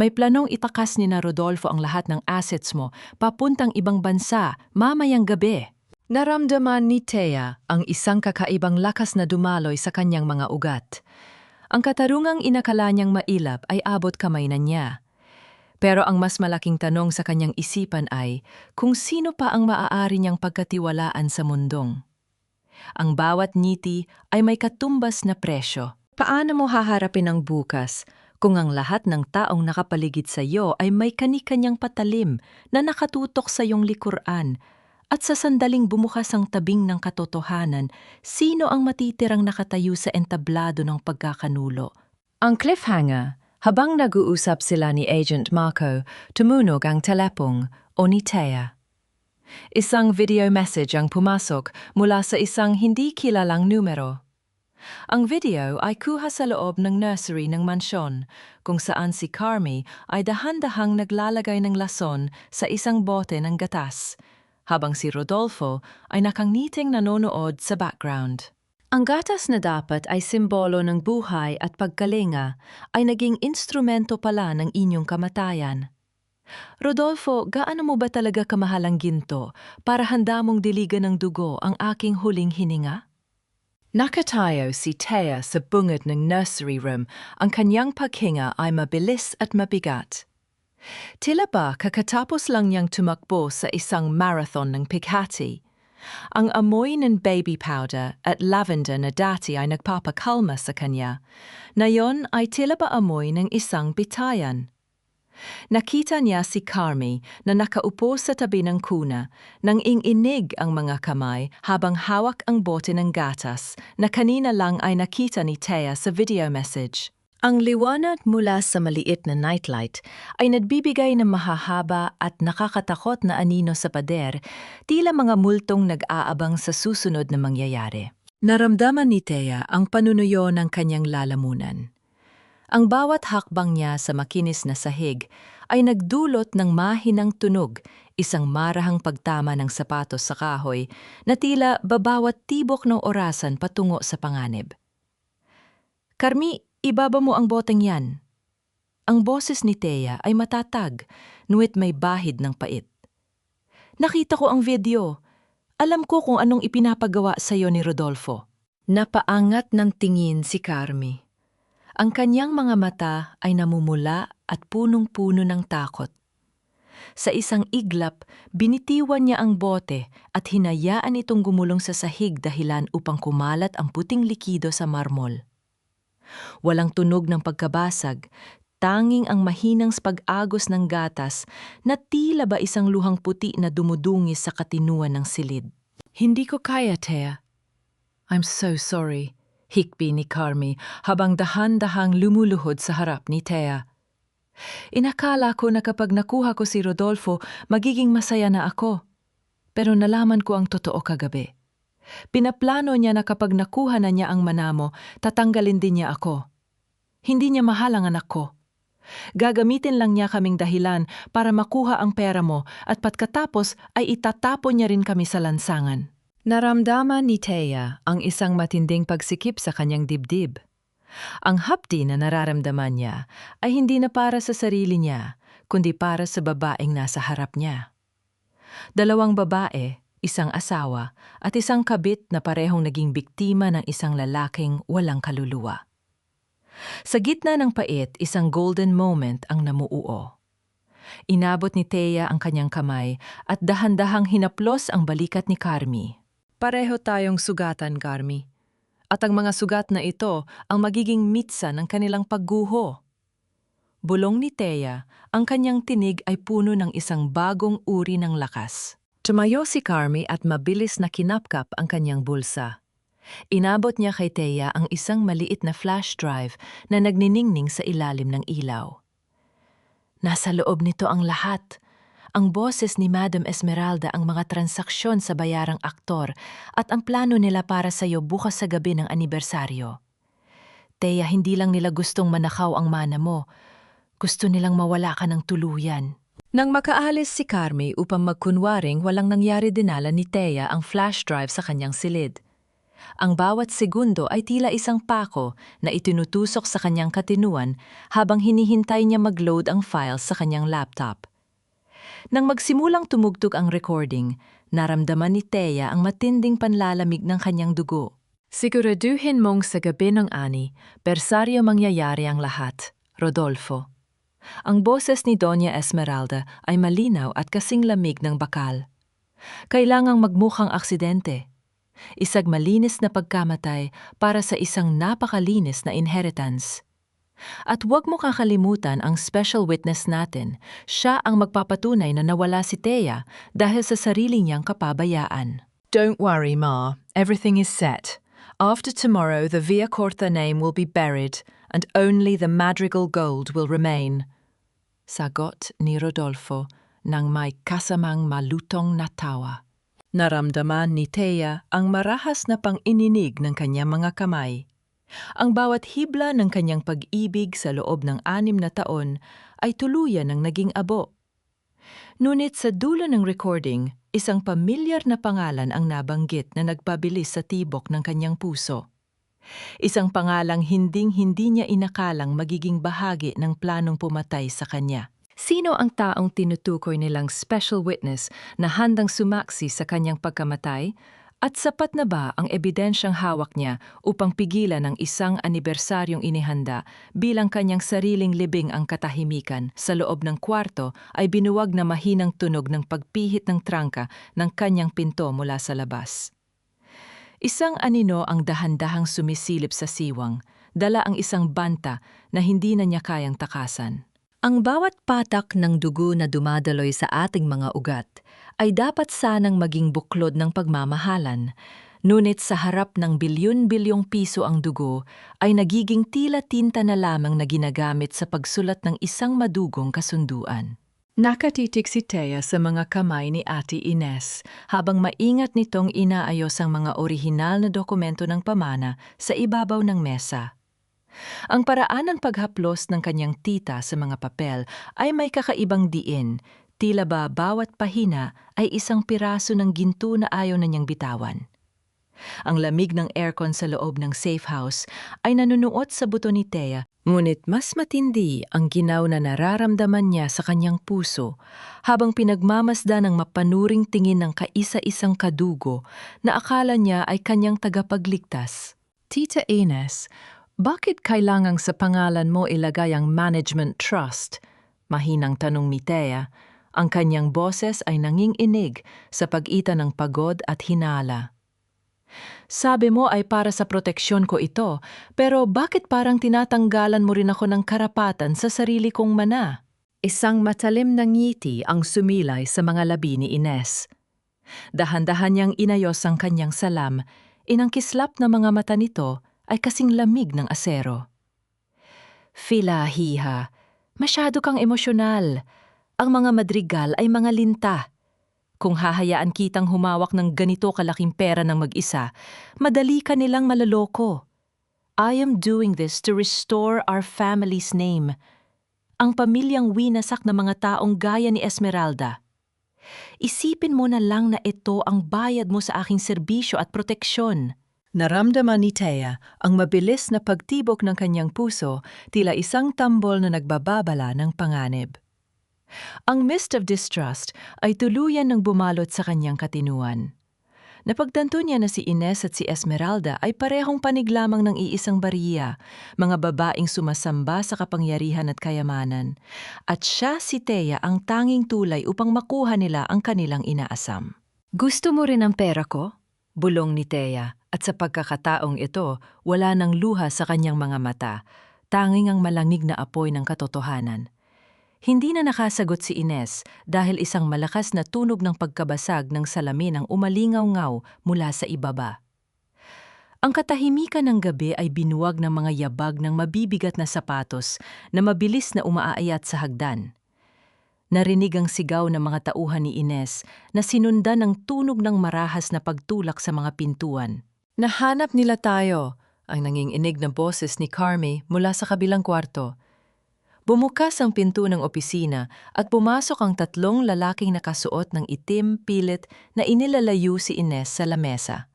May planong itakas ni na Rodolfo ang lahat ng assets mo papuntang ibang bansa mamayang gabi. Naramdaman ni Thea ang isang kakaibang lakas na dumaloy sa kanyang mga ugat. Ang katarungang inakala niyang mailap ay abot kamay na niya. Pero ang mas malaking tanong sa kanyang isipan ay kung sino pa ang maaari niyang pagkatiwalaan sa mundong. Ang bawat ngiti ay may katumbas na presyo. Paano mo haharapin ang bukas kung ang lahat ng taong nakapaligid sa iyo ay may kani-kanyang patalim na nakatutok sa iyong likuran? At sa sandaling bumukas ang tabing ng katotohanan, sino ang matitirang nakatayo sa entablado ng pagkakanulo? Ang cliffhanger, habang nag-uusap sila ni Agent Marco, tumunog ang telepong o ni Thea. Isang video message ang pumasok mula sa isang hindi kilalang numero. Ang video ay kuha sa loob ng nursery ng mansyon, kung saan si Carmi ay dahan-dahang naglalagay ng lason sa isang bote ng gatas, habang si Rodolfo ay nakangiting nanonood sa background. Ang gatas na dapat ay simbolo ng buhay at pagkalinga ay naging instrumento pala ng inyong kamatayan. Rodolfo, gaano mo ba talaga kamahal ang ginto para handa mong diligan ng dugo ang aking huling hininga? Nakatayo si Thea sa bungad ng nursery room. Ang kanyang paghinga ay mabilis at mabigat. Tila ba kakatapos lang niyang tumakbo sa isang marathon ng pighati. Ang amoy ng baby powder at lavender na dati ay nagpapakalma sa kanya, na yon ay tila ba amoy ng isang bitayan. Nakita niya si Carmi na nakaupo sa tabi ng kuna nang ing-inig ang mga kamay habang hawak ang bote ng gatas na kanina lang ay nakita ni Thea sa video message. Ang liwanag mula sa maliit na nightlight ay nagbibigay ng mahahaba at nakakatakot na anino sa pader, tila mga multong nag-aabang sa susunod na mangyayari. Naramdaman ni Thea ang panunuyo ng kanyang lalamunan. Ang bawat hakbang niya sa makinis na sahig ay nagdulot ng mahinang tunog, isang marahang pagtama ng sapatos sa kahoy na tila babawat tibok ng orasan patungo sa panganib. "Carmi, ibaba mo ang boteng yan." Ang boses ni Thea ay matatag, nuwit may bahid ng pait. "Nakita ko ang video. Alam ko kung anong ipinapagawa sa iyo ni Rodolfo." Napaangat ng tingin si Carmi. Ang kanyang mga mata ay namumula at punong-puno ng takot. Sa isang iglap, binitiwan niya ang bote at hinayaan itong gumulong sa sahig dahilan upang kumalat ang puting likido sa marmol. Walang tunog ng pagkabasag, tanging ang mahinang pag-agos ng gatas na tila ba isang luhang puti na dumudungis sa katinuan ng silid. "Hindi ko kaya, Thea. I'm so sorry," hikbi ni Carmi habang dahan-dahang lumuluhod sa harap ni Thea. "Inakala ko na kapag nakuha ko si Rodolfo, magiging masaya na ako. Pero nalaman ko ang totoo kagabi. Pinaplano niya na kapag nakuha na niya ang manamo, tatanggalin din niya ako. Hindi niya mahal ang anak ko. Gagamitin lang niya kaming dahilan para makuha ang pera mo at pagkatapos ay itatapon niya rin kami sa lansangan." Naramdaman ni Thea ang isang matinding pagsikip sa kanyang dibdib. Ang hapdi na nararamdaman niya ay hindi na para sa sarili niya, kundi para sa babaeng nasa harap niya. Dalawang babae, isang asawa, at isang kabit na parehong naging biktima ng isang lalaking walang kaluluwa. Sa gitna ng pait, isang golden moment ang namuuo. Inabot ni Thea ang kanyang kamay at dahan-dahang hinaplos ang balikat ni Carmi. "Pareho tayong sugatan, Carmi. At ang mga sugat na ito ang magiging mitsa ng kanilang pagguho." Bulong ni Thea, ang kanyang tinig ay puno ng isang bagong uri ng lakas. Tumayo si Carmi at mabilis na kinapkap ang kanyang bulsa. Inabot niya kay Thea ang isang maliit na flash drive na nagniningning sa ilalim ng ilaw. "Nasa loob nito ang lahat. Ang boses ni Madam Esmeralda, ang mga transaksyon sa bayarang aktor at ang plano nila para sa iyo bukas sa gabi ng anibersaryo. Thea, hindi lang nila gustong manakaw ang mana mo. Gusto nilang mawala ka ng tuluyan." Nang makaalis si Carmi upang magkunwaring walang nangyari, dinala ni Thea ang flash drive sa kanyang silid. Ang bawat segundo ay tila isang pako na itinutusok sa kanyang katinuan habang hinihintay niya mag-load ang files sa kanyang laptop. Nang magsimulang tumugtog ang recording, naramdaman ni Thea ang matinding panlalamig ng kanyang dugo. "Siguraduhin mong sa gabi ng ani, bersaryo mangyayari ang lahat, Rodolfo." Ang boses ni Doña Esmeralda ay malinaw at kasing lamig ng bakal. "Kailangang magmukhang aksidente. Isang malinis na pagkamatay para sa isang napakalinis na inheritance. At huwag mo kakalimutan ang special witness natin. Siya ang magpapatunay na nawala si Thea dahil sa sarili niyang kapabayaan." "Don't worry, Ma. Everything is set. After tomorrow, the Villacorta name will be buried and only the Madrigal gold will remain." Sagot ni Rodolfo nang may kasamang malutong na tawa. Naramdaman ni Thea ang marahas na pang-ininig ng kanyang mga kamay. Ang bawat hibla ng kanyang pag-ibig sa loob ng 6 na taon ay tuluyan ng naging abo. Ngunit sa dulo ng recording, isang pamilyar na pangalan ang nabanggit na nagpabilis sa tibok ng kanyang puso. Isang pangalang hinding-hindi niya inakalang magiging bahagi ng planong pumatay sa kanya. Sino ang taong tinutukoy nilang special witness na handang sumaksi sa kanyang pagkamatay? At sapat na ba ang ebidensyang hawak niya upang pigilan ang isang anibersaryong inihanda bilang kanyang sariling libing? Ang katahimikan sa loob ng kwarto ay binuwag na mahinang tunog ng pagpihit ng trangka ng kanyang pinto mula sa labas. Isang anino ang dahan-dahang sumisilip sa siwang, dala ang isang banta na hindi na niya kayang takasan. Ang bawat patak ng dugo na dumadaloy sa ating mga ugat ay dapat sanang maging buklod ng pagmamahalan. Ngunit sa harap ng bilyon-bilyong piso ang dugo ay nagiging tila tinta na lamang na ginagamit sa pagsulat ng isang madugong kasunduan. Nakatitig si Thea sa mga kamay ni Ate Ines habang maingat nitong inaayos ang mga orihinal na dokumento ng pamana sa ibabaw ng mesa. Ang paraan ng paghaplos ng kanyang tita sa mga papel ay may kakaibang diin, tila ba bawat pahina ay isang piraso ng ginto na ayaw na niyang bitawan. Ang lamig ng aircon sa loob ng safe house ay nanunuot sa buto ni Thea, ngunit mas matindi ang ginaw na nararamdaman niya sa kanyang puso habang pinagmamasdan ng mapanuring tingin ng kaisa-isang kadugo na akala niya ay kanyang tagapagligtas. Tita Ines, bakit kailangang sa pangalan mo ilagay ang management trust? Mahinang tanong ni Thea. Ang kanyang boses ay nanginginig sa pagitan ng pagod at hinala. Sabi mo ay para sa proteksyon ko ito, pero bakit parang tinatanggalan mo rin ako ng karapatan sa sarili kong mana? Isang matalim na ngiti ang sumilay sa mga labi ni Ines. Dahan-dahan niyang inayos ang kanyang salam, inangkislap na mga mata nito ay kasing lamig ng asero. Filahiha, masyado kang emosyonal. Ang mga madrigal ay mga linta. Kung hahayaan kitang humawak ng ganito kalaking pera ng mag-isa, madali ka nilang malaloko. I am doing this to restore our family's name. Ang pamilyang winasak na mga taong gaya ni Esmeralda. Isipin mo na lang na ito ang bayad mo sa aking serbisyo at proteksyon. Naramdaman ni Thea ang mabilis na pagtibok ng kanyang puso, tila isang tambol na nagbababala ng panganib. Ang mist of distrust ay tuluyan ng bumalot sa kanyang katinuan. Napagtanto niya na si Ines at si Esmeralda ay parehong panig lamang ng iisang bariya, mga babaeng sumasamba sa kapangyarihan at kayamanan. At siya si Thea ang tanging tulay upang makuha nila ang kanilang inaasam. Gusto mo rin ang pera ko? Bulong ni Thea, at sa pagkakataong ito, wala nang luha sa kanyang mga mata, tanging ang malangig na apoy ng katotohanan. Hindi na nakasagot si Ines dahil isang malakas na tunog ng pagkabasag ng salamin ang umalingaw-ngaw mula sa ibaba. Ang katahimikan ng gabi ay binuwag ng mga yabag ng mabibigat na sapatos na mabilis na umaayat sa hagdan. Narinig ang sigaw ng mga tauhan ni Ines na sinundan ng tunog ng marahas na pagtulak sa mga pintuan. Nahanap nila tayo, ang nanginginig na boses ni Carmi mula sa kabilang kwarto. Bumukas ang pinto ng opisina at pumasok ang tatlong lalaking nakasuot ng itim, pilit na inilalayo si Ines sa lamesa.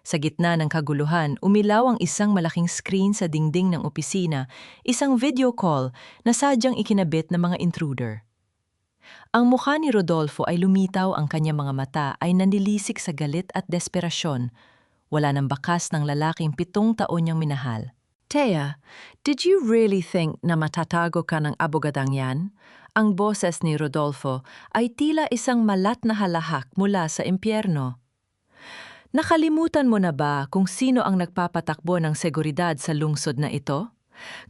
Sa gitna ng kaguluhan, umilaw ang isang malaking screen sa dingding ng opisina, isang video call na sadyang ikinabit ng mga intruder. Ang mukha ni Rodolfo ay lumitaw, ang kanyang mga mata ay nanilisik sa galit at desperasyon. Wala nang bakas ng lalaking 7 taon niyang minahal. Thea, did you really think na matatago ka ng abogadang yan? Ang boses ni Rodolfo ay tila isang malat na halahak mula sa impyerno. Nakalimutan mo na ba kung sino ang nagpapatakbo ng seguridad sa lungsod na ito?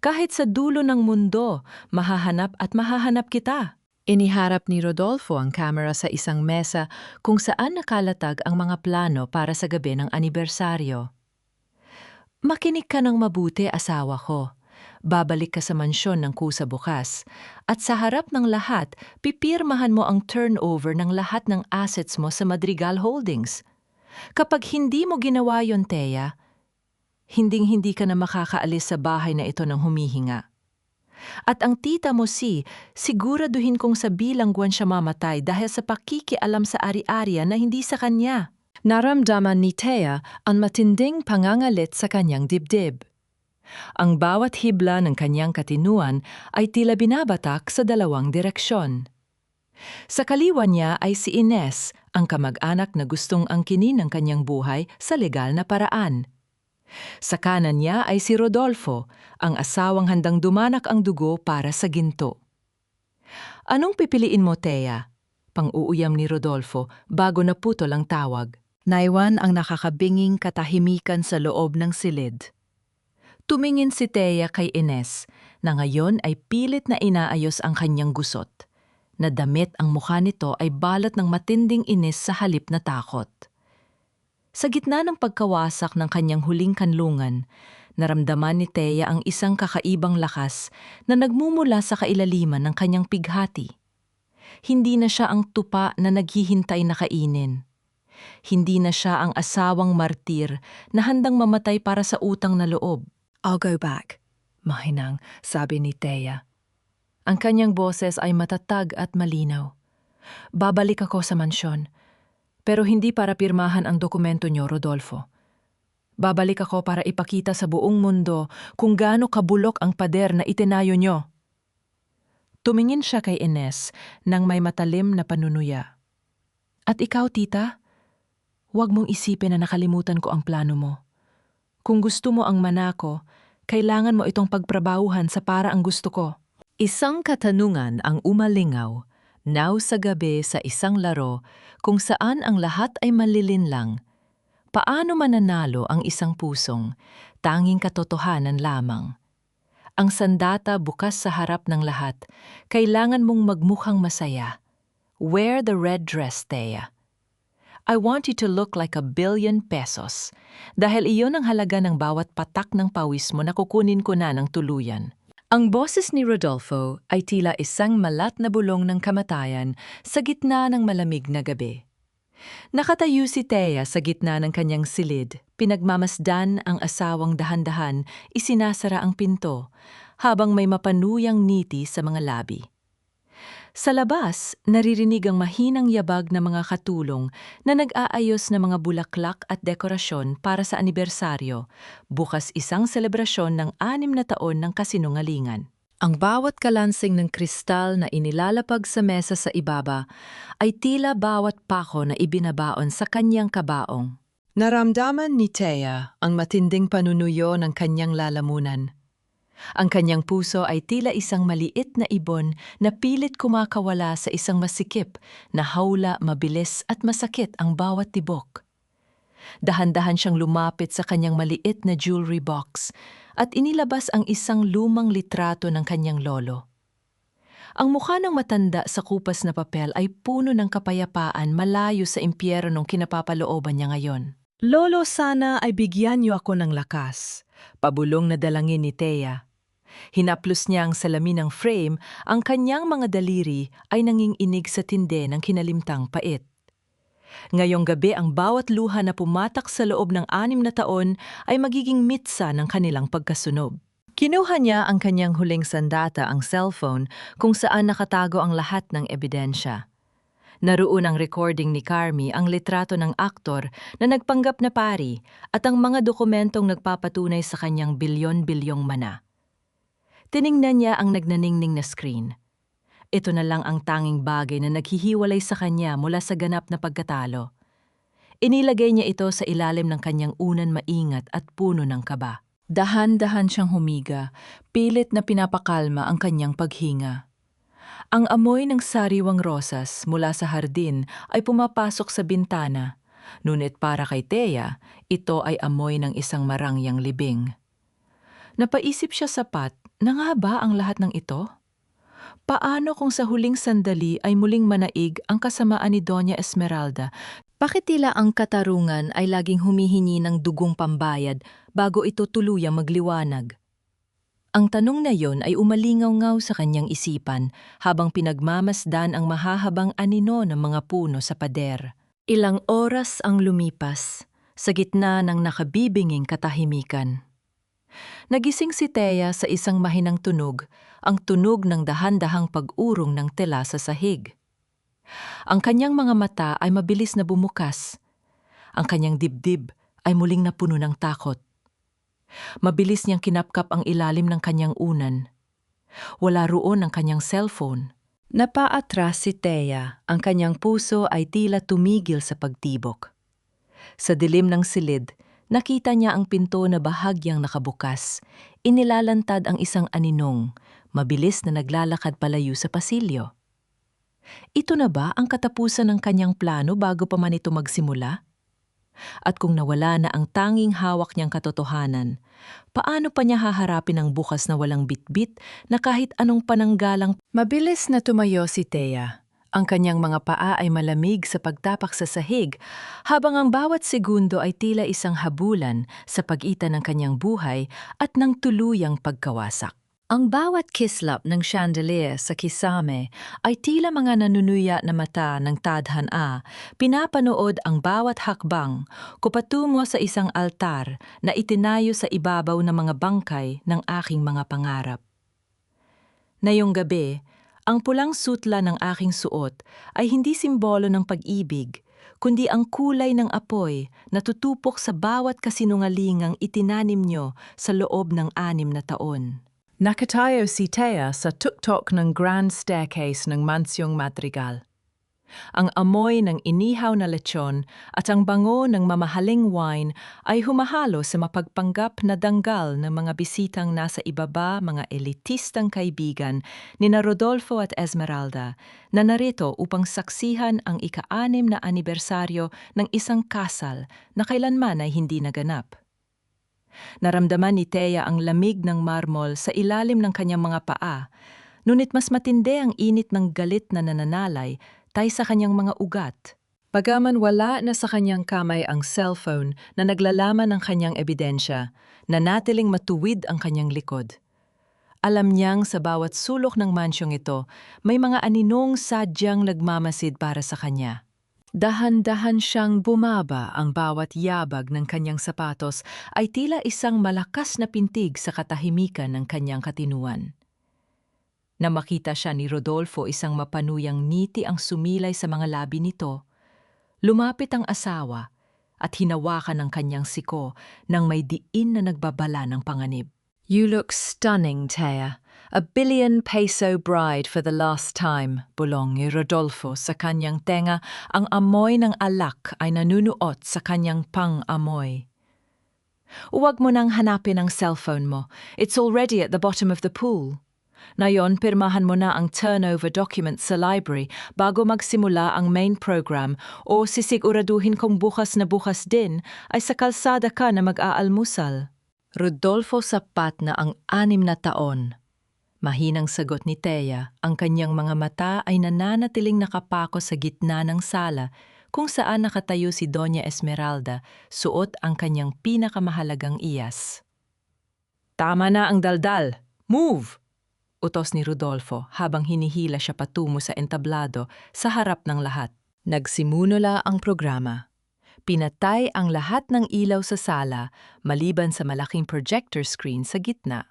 Kahit sa dulo ng mundo, mahahanap at mahahanap kita. Iniharap ni Rodolfo ang kamera sa isang mesa kung saan nakalatag ang mga plano para sa gabi ng anibersaryo. Makinig ka ng mabuti, asawa ko. Babalik ka sa mansyon ng kusa bukas. At sa harap ng lahat, pipirmahan mo ang turnover ng lahat ng assets mo sa Madrigal Holdings. Kapag hindi mo ginawa yon, Thea, hinding-hindi ka na makakaalis sa bahay na ito ng humihinga. At ang tita mo siguraduhin kong sa bilangguan siya mamatay dahil sa pakikialam sa ari-arian na hindi sa kanya. Naramdaman ni Thea ang matinding pangangalit sa kanyang dibdib. Ang bawat hibla ng kanyang katinuan ay tila binabatak sa dalawang direksyon. Sa kaliwa niya ay si Ines, ang kamag-anak na gustong angkinin ang kanyang buhay sa legal na paraan. Sa kanan niya ay si Rodolfo, ang asawang handang dumanak ang dugo para sa ginto. Anong pipiliin mo, Thea? Pang-uuyam ni Rodolfo bago naputol ang tawag. Naiwan ang nakakabinging katahimikan sa loob ng silid. Tumingin si Thea kay Ines na ngayon ay pilit na inaayos ang kanyang gusot. Na damit ang mukha nito ay balot ng matinding inis sa halip na takot. Sa gitna ng pagkawasak ng kanyang huling kanlungan, naramdaman ni Thea ang isang kakaibang lakas na nagmumula sa kailaliman ng kanyang pighati. Hindi na siya ang tupa na naghihintay na kainin. Hindi na siya ang asawang martir na handang mamatay para sa utang na loob. I'll go back, mahinang sabi ni Thea. Ang kanyang boses ay matatag at malinaw. Babalik ako sa mansyon, pero hindi para pirmahan ang dokumento niyo, Rodolfo. Babalik ako para ipakita sa buong mundo kung gaano kabulok ang pader na itinayo niyo. Tumingin siya kay Ines nang may matalim na panunuya. At ikaw, tita? Huwag mong isipin na nakalimutan ko ang plano mo. Kung gusto mo ang manako, kailangan mo itong pagtrabahuhan sa para ang gusto ko. Isang katanungan ang umalingaw, now sa gabi sa isang laro kung saan ang lahat ay malilinlang. Paano mananalo ang isang pusong, tanging katotohanan lamang? Ang sandata bukas sa harap ng lahat, kailangan mong magmukhang masaya. Wear the red dress, Thea. I want you to look like ₱1 billion dahil iyon ang halaga ng bawat patak ng pawis mo na kukunin ko na ng tuluyan. Ang boses ni Rodolfo ay tila isang malat na bulong ng kamatayan sa gitna ng malamig na gabi. Nakatayo si Thea sa gitna ng kanyang silid, pinagmamasdan ang asawang dahan-dahan, isinasara ang pinto, habang may mapanuyang ngiti sa mga labi. Sa labas, naririnig ang mahinang yabag ng mga katulong na nag-aayos ng mga bulaklak at dekorasyon para sa anibersaryo, bukas isang selebrasyon ng 6 na taon ng kasinungalingan. Ang bawat kalansing ng kristal na inilalapag sa mesa sa ibaba ay tila bawat pako na ibinabaon sa kanyang kabaong. Naramdaman ni Thea ang matinding panunuyo ng kanyang lalamunan. Ang kanyang puso ay tila isang maliit na ibon na pilit kumakawala sa isang masikip na hawla, mabilis at masakit ang bawat tibok. Dahan-dahan siyang lumapit sa kanyang maliit na jewelry box at inilabas ang isang lumang litrato ng kanyang lolo. Ang mukha ng matanda sa kupas na papel ay puno ng kapayapaan malayo sa impyernong kinapapalooban niya ngayon. Lolo, sana ay bigyan niyo ako ng lakas. Pabulong na dalangin ni Thea. Hinaplos niya ang salamin ng frame, ang kanyang mga daliri ay nanginginig sa tinde ng kinalimtang pait. Ngayong gabi ang bawat luha na pumatak sa loob ng 6 na taon ay magiging mitsa ng kanilang pagkasunob. Kinuha niya ang kanyang huling sandata, ang cellphone, kung saan nakatago ang lahat ng ebidensya. Naroon ang recording ni Carmi, ang litrato ng aktor na nagpanggap na pari at ang mga dokumentong nagpapatunay sa kanyang bilyon-bilyong mana. Tiningnan niya ang nagnaningning na screen. Ito na lang ang tanging bagay na naghihiwalay sa kanya mula sa ganap na pagkatalo. Inilagay niya ito sa ilalim ng kanyang unan maingat at puno ng kaba. Dahan-dahan siyang humiga, pilit na pinapakalma ang kanyang paghinga. Ang amoy ng sariwang rosas mula sa hardin ay pumapasok sa bintana, ngunit para kay Thea, ito ay amoy ng isang marangyang libing. Napaisip siya sapat na nga ba ang lahat ng ito? Paano kung sa huling sandali ay muling manaig ang kasamaan ni Doña Esmeralda? Bakit tila ang katarungan ay laging humihingi ng dugong pambayad bago ito tuluyang magliwanag? Ang tanong na yon ay umalingaw-ngaw sa kanyang isipan habang pinagmamasdan ang mahahabang anino ng mga puno sa pader. Ilang oras ang lumipas sa gitna ng nakabibinging katahimikan. Nagising si Thea sa isang mahinang tunog, ang tunog ng dahan-dahang pag-urong ng tela sa sahig. Ang kanyang mga mata ay mabilis na bumukas. Ang kanyang dibdib ay muling napuno ng takot. Mabilis niyang kinapkap ang ilalim ng kanyang unan. Wala roon ang kanyang cellphone. Napaatras si Thea, ang kanyang puso ay tila tumigil sa pagtibok. Sa dilim ng silid, nakita niya ang pinto na bahagyang nakabukas. Inilalantad ang isang aninong, mabilis na naglalakad palayo sa pasilyo. Ito na ba ang katapusan ng kanyang plano bago pa man ito magsimula? At kung nawala na ang tanging hawak niyang katotohanan, paano pa niya haharapin ang bukas na walang bitbit na kahit anong pananggalang? Mabilis na tumayo si Thea. Ang kanyang mga paa ay malamig sa pagtapak sa sahig, habang ang bawat segundo ay tila isang habulan sa pagitan ng kanyang buhay at ng tuluyang pagkawasak. Ang bawat kislap ng chandelier sa kisame ay tila mga nanunuya na mata ng tadhana, pinapanood ang bawat hakbang ko patungo sa isang altar na itinayo sa ibabaw ng mga bangkay ng aking mga pangarap. Ngayong gabi, ang pulang sutla ng aking suot ay hindi simbolo ng pag-ibig, kundi ang kulay ng apoy na tutupok sa bawat kasinungalingang itinanim nyo sa loob ng 6 na taon. Nakatayo si Thea sa tuktok ng grand staircase ng Mansyong Madrigal. Ang amoy ng inihaw na lechon at ang bango ng mamahaling wine ay humahalo sa mapagpanggap na danggal ng mga bisitang nasa ibaba, mga elitistang kaibigan ni na Rodolfo at Esmeralda na narito upang saksihan ang ika-6 na anibersaryo ng isang kasal na kailanman ay hindi naganap. Naramdaman ni Thea ang lamig ng marmol sa ilalim ng kanyang mga paa, ngunit mas matindi ang init ng galit na nananalay tay sa kanyang mga ugat. Bagaman wala na sa kanyang kamay ang cellphone na naglalaman ng kanyang ebidensya, nanatiling matuwid ang kanyang likod. Alam niyang sa bawat sulok ng mansyong ito, may mga aninong sadyang nagmamasid para sa kanya. Dahan-dahan siyang bumaba, ang bawat yabag ng kanyang sapatos ay tila isang malakas na pintig sa katahimikan ng kanyang katinuan. Na makita siya ni Rodolfo, isang mapanuyang ngiti ang sumilay sa mga labi nito. Lumapit ang asawa at hinawakan ang kanyang siko nang may diin na nagbabala ng panganib. "You look stunning, Thea. A 1,000,000,000 bride for the last time," bulong ni Rodolfo sa kanyang tenga. Ang amoy ng alak ay nanunuot sa kanyang pang-amoy. "Huwag mo nang hanapin ang cellphone mo. It's already at the bottom of the pool. Ngayon, pirmahan mo na ang turnover document sa library bago magsimula ang main program o sisiguraduhin kong bukas na bukas din ay sa kalsada ka na mag-aalmusal." Rodolfo, sapat na ang 6 na taon. Mahinang sagot ni Thea, ang kanyang mga mata ay nananatiling nakapako sa gitna ng sala kung saan nakatayo si Doña Esmeralda, suot ang kanyang pinakamahalagang iyas. "Tama na ang daldal! Move!" utos ni Rodolfo habang hinihila siya patungo sa entablado sa harap ng lahat. Nagsimula ang programa. Pinatay ang lahat ng ilaw sa sala maliban sa malaking projector screen sa gitna.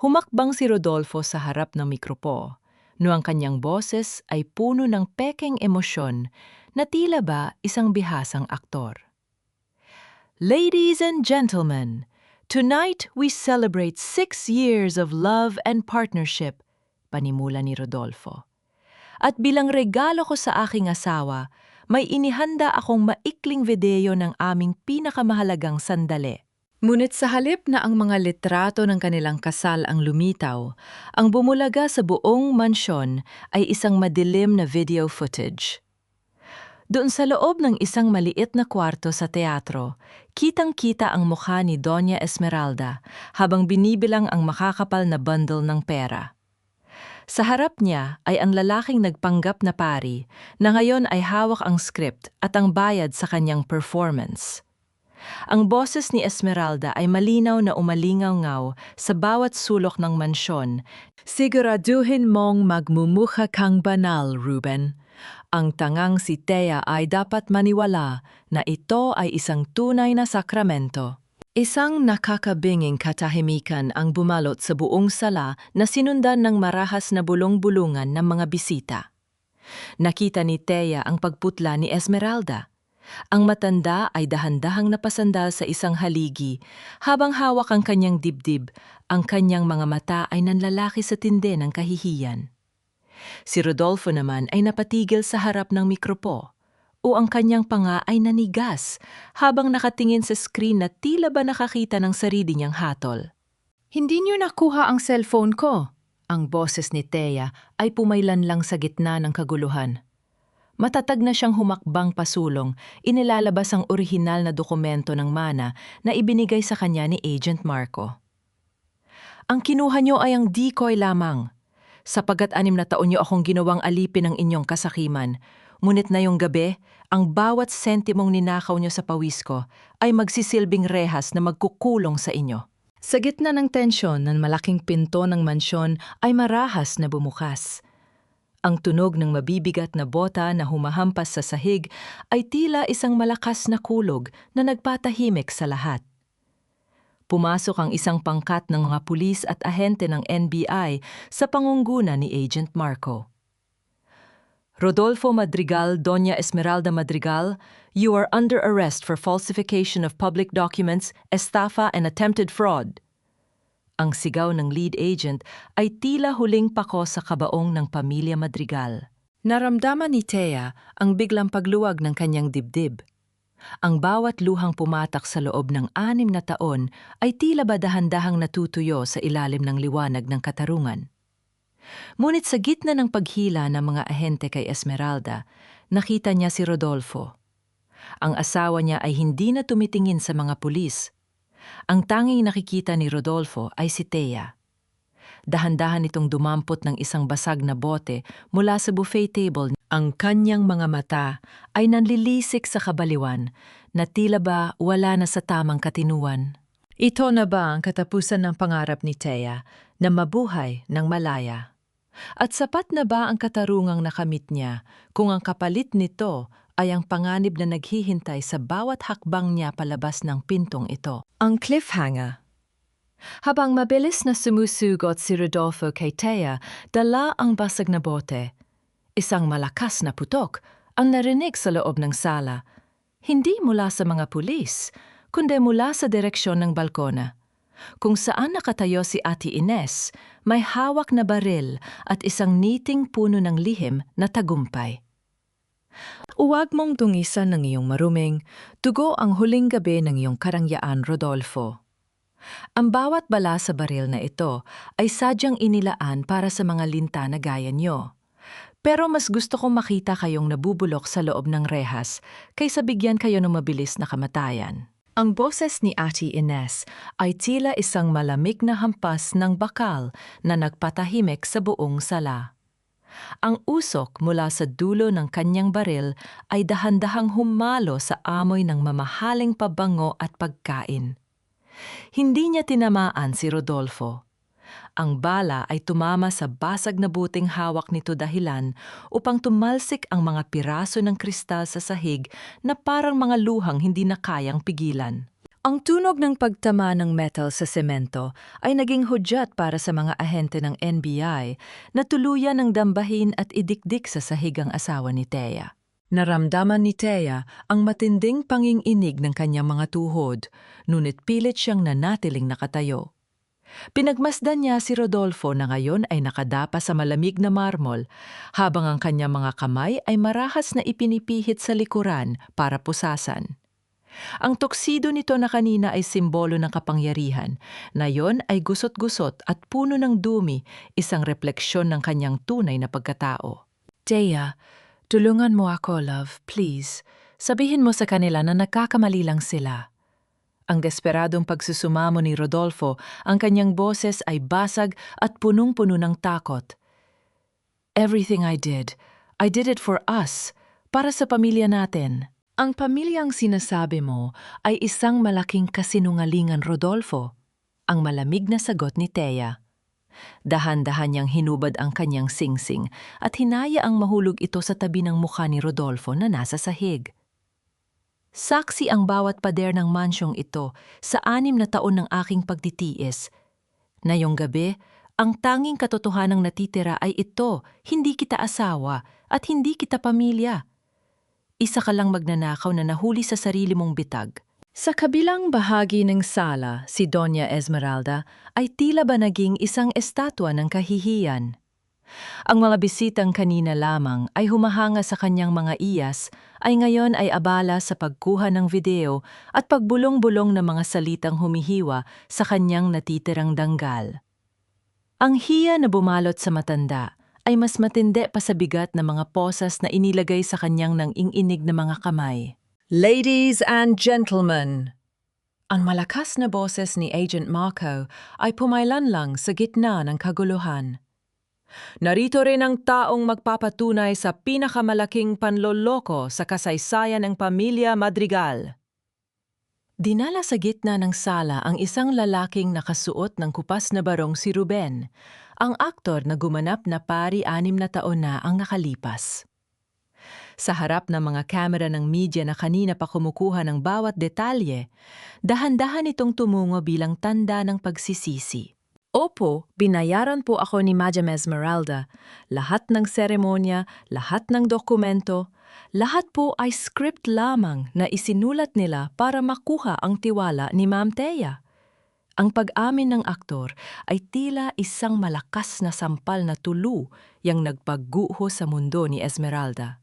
Humakbang si Rodolfo sa harap ng mikropo, no ang kanyang boses ay puno ng pekeng emosyon na tila ba isang bihasang aktor. "Ladies and gentlemen, tonight we celebrate 6 years of love and partnership," panimula ni Rodolfo. "At bilang regalo ko sa aking asawa, may inihanda akong maikling video ng aming pinakamahalagang sandali." Ngunit sa halip na ang mga litrato ng kanilang kasal ang lumitaw, ang bumulaga sa buong mansyon ay isang madilim na video footage. Doon sa loob ng isang maliit na kwarto sa teatro, kitang-kita ang mukha ni Doña Esmeralda habang binibilang ang makakapal na bundle ng pera. Sa harap niya ay ang lalaking nagpanggap na pari na ngayon ay hawak ang script at ang bayad sa kanyang performance. Ang boses ni Esmeralda ay malinaw na umalingaw-ngaw sa bawat sulok ng mansyon. "Siguraduhin mong magmumukha kang banal, Ruben." Ang tangang si Thea ay dapat maniwala na ito ay isang tunay na sakramento. Isang nakakabinging katahimikan ang bumalot sa buong sala na sinundan ng marahas na bulong-bulungan ng mga bisita. Nakita ni Thea ang pagputla ni Esmeralda. Ang matanda ay dahan-dahang napasandal sa isang haligi, habang hawak ang kanyang dibdib, ang kanyang mga mata ay nanlalaki sa tindi ng kahihiyan. Si Rodolfo naman ay napatigil sa harap ng mikropo, o ang kanyang panga ay nanigas habang nakatingin sa screen na tila ba nakakita ng sarili niyang hatol. "Hindi niyo nakuha ang cellphone ko." Ang boses ni Thea ay pumaylan lang sa gitna ng kaguluhan. Matatag na siyang humakbang pasulong, inilalabas ang orihinal na dokumento ng mana na ibinigay sa kanya ni Agent Marco. Ang kinuha niyo ay ang decoy lamang. Sapagat 6 na taon niyo akong ginawang alipin ng inyong kasakiman, ngunit na yung gabi, ang bawat sentimong ninakaw niyo sa pawis ko ay magsisilbing rehas na magkukulong sa inyo. Sa gitna ng tensyon ng malaking pinto ng mansyon ay marahas na bumukas. Ang tunog ng mabibigat na bota na humahampas sa sahig ay tila isang malakas na kulog na nagpatahimik sa lahat. Pumasok ang isang pangkat ng mga pulis at ahente ng NBI sa pangunguna ni Agent Marco. Rodolfo Madrigal, Doña Esmeralda Madrigal, you are under arrest for falsification of public documents, estafa and attempted fraud. Ang sigaw ng lead agent ay tila huling pako sa kabaong ng pamilya Madrigal. Naramdaman ni Thea ang biglang pagluwag ng kanyang dibdib. Ang bawat luhang pumatak sa loob ng 6 na taon ay tila ba dahan-dahang natutuyo sa ilalim ng liwanag ng katarungan. Ngunit sa gitna ng paghila ng mga ahente kay Esmeralda, nakita niya si Rodolfo. Ang asawa niya ay hindi na tumitingin sa mga pulis. Ang tanging nakikita ni Rodolfo ay si Thea. Dahan-dahan itong dumampot ng isang basag na bote mula sa buffet table. Ang kanyang mga mata ay nanlilisik sa kabaliwan na tila ba wala na sa tamang katinuan. Ito na ba ang katapusan ng pangarap ni Thea na mabuhay ng malaya? At sapat na ba ang katarungang nakamit niya kung ang kapalit nito ay ang panganib na naghihintay sa bawat hakbang niya palabas ng pintong ito? Ang cliffhanger. Habang mabilis na sumusugot si Rodolfo kay Thea, dala ang basag na bote. Isang malakas na putok ang narinig sa loob ng sala. Hindi mula sa mga pulis, kundi mula sa direksyon ng balkona. Kung saan nakatayo si Ate Ines, may hawak na baril at isang niting puno ng lihim na tagumpay. Huwag mong tungisan ng iyong maruming, dugo ang huling gabi ng iyong karangyaan, Rodolfo. Ang bawat bala sa baril na ito ay sadyang inilaan para sa mga linta na gaya niyo. Pero mas gusto kong makita kayong nabubulok sa loob ng rehas kaysa bigyan kayo ng mabilis na kamatayan. Ang boses ni Ate Ines ay tila isang malamig na hampas ng bakal na nagpatahimik sa buong sala. Ang usok mula sa dulo ng kanyang baril ay dahan-dahang humalo sa amoy ng mamahaling pabango at pagkain. Hindi niya tinamaan si Rodolfo. Ang bala ay tumama sa basag na buting hawak nito dahilan upang tumalsik ang mga piraso ng kristal sa sahig na parang mga luhang hindi na kayang pigilan. Ang tunog ng pagtama ng metal sa semento ay naging hudyat para sa mga ahente ng NBI na tuluyan ng dambahin at idikdik sa sahig ang asawa ni Thea. Naramdaman ni Thea ang matinding panginginig ng kanyang mga tuhod, ngunit pilit siyang nanatiling nakatayo. Pinagmasdan niya si Rodolfo na ngayon ay nakadapa sa malamig na marmol, habang ang kanyang mga kamay ay marahas na ipinipihit sa likuran para pusasan. Ang tuksido nito na kanina ay simbolo ng kapangyarihan, na yon ay gusot-gusot at puno ng dumi, isang refleksyon ng kanyang tunay na pagkatao. Thea, tulungan mo ako, love, please. Sabihin mo sa kanila na nagkakamali lang sila. Ang desperadong pagsusumamo ni Rodolfo, ang kanyang boses ay basag at punong-puno ng takot. Everything I did it for us, para sa pamilya natin. Ang pamilyang sinasabi mo ay isang malaking kasinungalingan, Rodolfo. Ang malamig na sagot ni Thea. Dahan-dahan niyang hinubad ang kanyang singsing at hinayaang mahulog ito sa tabi ng mukha ni Rodolfo na nasa sahig. Saksi ang bawat pader ng mansyong ito sa 6 na taon ng aking pagtitiis. Ngayong gabi, ang tanging katotohanang natitira ay ito, hindi kita asawa at hindi kita pamilya. Isa ka lang magnanakaw na nahuli sa sarili mong bitag. Sa kabilang bahagi ng sala, si Doña Esmeralda ay tila ba naging isang estatwa ng kahihiyan. Ang mga bisitang kanina lamang ay humahanga sa kanyang mga iyas, ay ngayon ay abala sa pagkuha ng video at pagbulong-bulong ng mga salitang humihiwa sa kanyang natitirang danggal. Ang hiya na bumalot sa matanda ay mas matindi pa sa bigat na mga posas na inilagay sa kanyang nang inginig na mga kamay. Ladies and gentlemen, ang malakas na boses ni Agent Marco ay pumailanlang sa gitna ng kaguluhan. Narito rin ang taong magpapatunay sa pinakamalaking panloloko sa kasaysayan ng pamilya Madrigal. Dinala sa gitna ng sala ang isang lalaking nakasuot ng kupas na barong si Ruben, ang aktor na gumanap na pari 6 na taon na ang nakalipas. Sa harap ng mga kamera ng media na kanina pa kumukuha ng bawat detalye, dahan-dahan itong tumungo bilang tanda ng pagsisisi. Opo, binayaran po ako ni Madam Esmeralda. Lahat ng seremonya, lahat ng dokumento, lahat po ay script lamang na isinulat nila para makuha ang tiwala ni Ma'am Thea. Ang pag-amin ng aktor ay tila isang malakas na sampal na tulu yang nagpagguho sa mundo ni Esmeralda.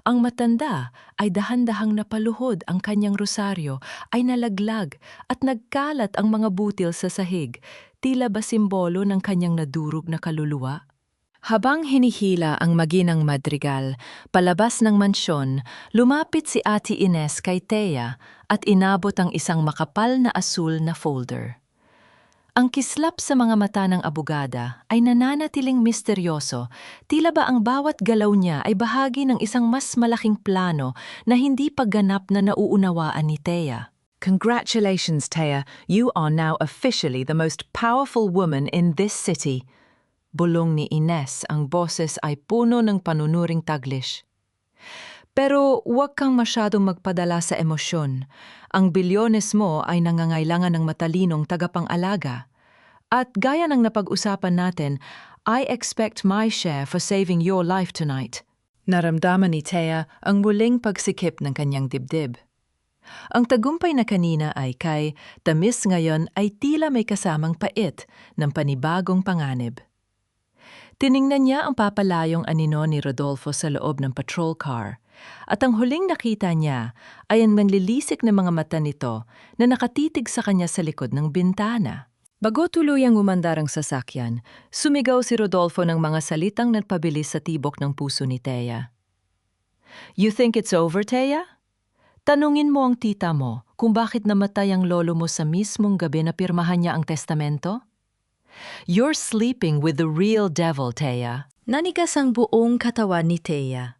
Ang matanda ay dahan-dahang napaluhod ang kanyang rosaryo ay nalaglag at nagkalat ang mga butil sa sahig, tila ba simbolo ng kanyang nadurog na kaluluwa? Habang hinihila ang maginang Madrigal, palabas ng mansyon, lumapit si Ate Ines kay Thea at inabot ang isang makapal na asul na folder. Ang kislap sa mga mata ng abogada ay nananatiling misteryoso, tila ba ang bawat galaw niya ay bahagi ng isang mas malaking plano na hindi pa ganap na nauunawaan ni Thea. Congratulations, Thea. You are now officially the most powerful woman in this city. Bulong ni Ines, ang boses ay puno ng panunuring taglish. Pero huwag kang masyadong magpadala sa emosyon. Ang bilyones mo ay nangangailangan ng matalinong tagapang-alaga. At gaya ng napag-usapan natin, I expect my share for saving your life tonight. Naramdaman ni Thea ang muling pagsikip ng kanyang dibdib. Ang tagumpay na kanina ay kay tamis ngayon ay tila may kasamang pait ng panibagong panganib. Tiningnan niya ang papalayong anino ni Rodolfo sa loob ng patrol car at ang huling nakita niya ay ang manlilisik na mga mata nito na nakatitig sa kanya sa likod ng bintana. Bago tuluyang umandar ang sasakyan, sumigaw si Rodolfo ng mga salitang nagpabilis sa tibok ng puso ni Thea. You think it's over, Thea? Tanungin mo ang tita mo kung bakit namatay ang lolo mo sa mismong gabi na pirmahan niya ang testamento? You're sleeping with the real devil, Thea. Nanigas ang buong katawan ni Thea.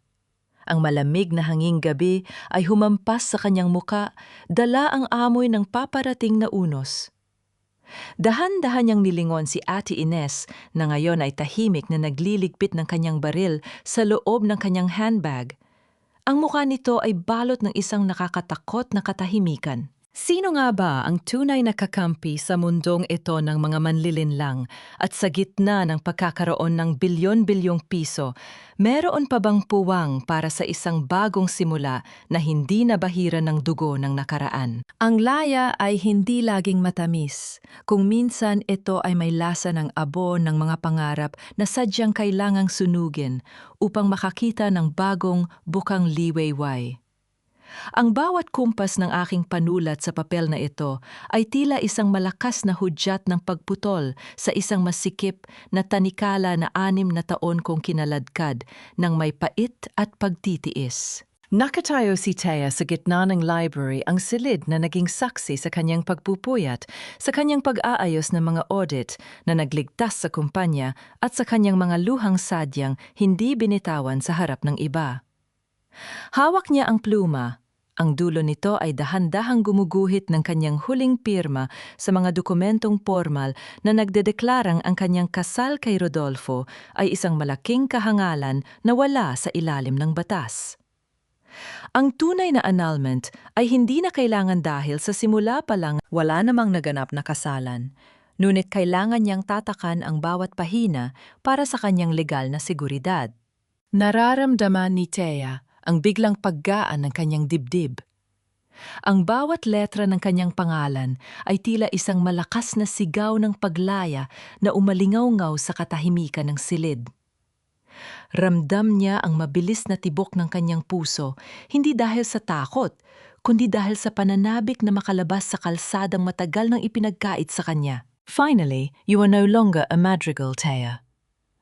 Ang malamig na hanging gabi ay humampas sa kanyang muka, dala ang amoy ng paparating na unos. Dahan-dahan niyang nilingon si Ate Ines na ngayon ay tahimik na nagliligpit ng kanyang baril sa loob ng kanyang handbag. Ang mukha nito ay balot ng isang nakakatakot na katahimikan. Sino nga ba ang tunay na kakampi sa mundong ito ng mga manlilinlang at sa gitna ng pagkakaroon ng bilyon-bilyong piso, meron pa bang puwang para sa isang bagong simula na hindi nabahira ng dugo ng nakaraan? Ang laya ay hindi laging matamis, kung minsan ito ay may lasa ng abo ng mga pangarap na sadyang kailangang sunugin upang makakita ng bagong bukang liwayway. Ang bawat kumpas ng aking panulat sa papel na ito ay tila isang malakas na hudyat ng pagputol sa isang masikip na tanikala na 6 na taon kong kinaladkad ng may pait at pagtitiis. Nakatayo si Thea sa gitna ng library, ang silid na naging saksi sa kanyang pagpupuyat, sa kanyang pag-aayos ng mga audit na nagligtas sa kumpanya at sa kanyang mga luhang sadyang hindi binitawan sa harap ng iba. Hawak niya ang pluma. Ang dulo nito ay dahan-dahang gumuguhit ng kanyang huling pirma sa mga dokumentong formal na nagdedeklarang ang kanyang kasal kay Rodolfo ay isang malaking kahangalan na wala sa ilalim ng batas. Ang tunay na annulment ay hindi na kailangan dahil sa simula pa lang wala namang naganap na kasalan. Ngunit kailangan niyang tatakan ang bawat pahina para sa kanyang legal na seguridad. Nararamdaman ni Thea ang biglang paggaan ng kanyang dibdib. Ang bawat letra ng kanyang pangalan ay tila isang malakas na sigaw ng paglaya na umalingaw-ngaw sa katahimikan ng silid. Ramdam niya ang mabilis na tibok ng kanyang puso, hindi dahil sa takot, kundi dahil sa pananabik na makalabas sa kalsadang matagal nang ipinagkait sa kanya. Finally, you are no longer a madrigal, Thea.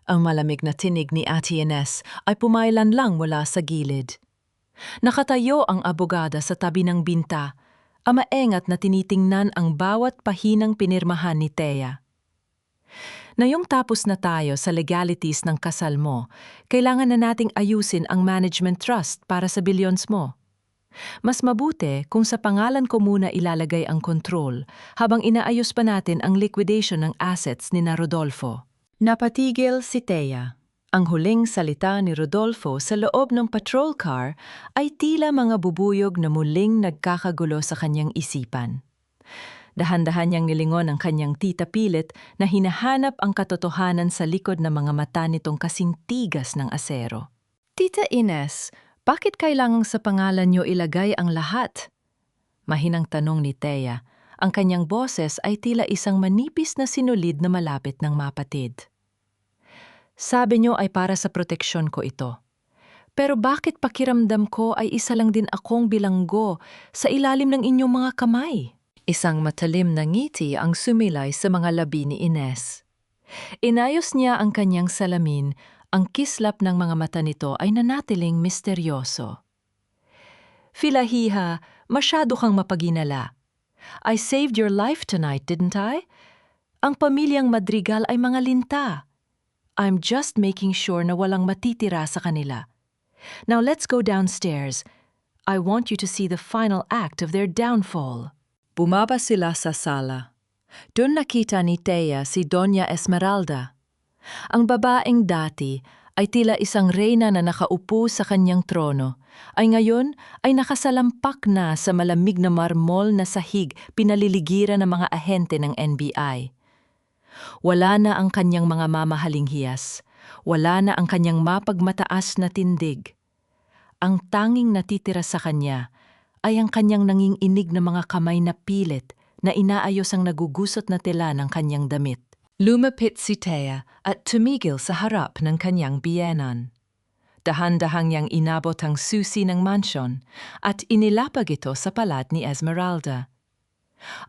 Ang malamig na tinig ni Ate Ines ay pumailan lang mula sa gilid. Nakatayo ang abogada sa tabi ng binta, amaengat na tinitingnan ang bawat pahinang pinirmahan ni Thea. Ngayong tapos na tayo sa legalities ng kasal mo, kailangan na nating ayusin ang management trust para sa billions mo. Mas mabuti kung sa pangalan ko muna ilalagay ang control habang inaayos pa natin ang liquidation ng assets ni na Rodolfo. Napatigil si Thea. Ang huling salita ni Rodolfo sa loob ng patrol car ay tila mga bubuyog na muling nagkakagulo sa kanyang isipan. Dahan-dahan niyang nilingon ang kanyang tita pilit na hinahanap ang katotohanan sa likod ng mga mata nitong kasing tigas ng asero. Tita Ines, bakit kailangang sa pangalan niyo ilagay ang lahat? Mahinang tanong ni Thea. Ang kanyang boses ay tila isang manipis na sinulid na malapit ng mapatid. Sabi niyo ay para sa proteksyon ko ito. Pero bakit pakiramdam ko ay isa lang din akong bilanggo sa ilalim ng inyong mga kamay? Isang matalim na ngiti ang sumilay sa mga labi ni Ines. Inayos niya ang kanyang salamin, ang kislap ng mga mata nito ay nanatiling misteryoso. Filahiha, masyado kang mapaginala. I saved your life tonight, didn't I? Ang pamilyang Madrigal ay mga linta. I'm just making sure na walang matitira sa kanila. Now let's go downstairs. I want you to see the final act of their downfall. Bumaba sila sa sala. Doon nakita ni Thea si Doña Esmeralda. Ang babaeng dati ay tila isang reyna na nakaupo sa kanyang trono, ay ngayon ay nakasalampak na sa malamig na marmol na sahig pinaliligiran ng mga ahente ng NBI. Wala na ang kanyang mga mamahaling hiyas, wala na ang kanyang mapagmataas na tindig. Ang tanging natitira sa kanya ay ang kanyang nanginginig na mga kamay na pilit na inaayos ang nagugusot na tela ng kanyang damit. Lumapit si Thea at tumigil sa harap ng kanyang biyenan. Dahan-dahang niyang inabot ang susi ng mansyon at inilapag ito sa palat ni Esmeralda.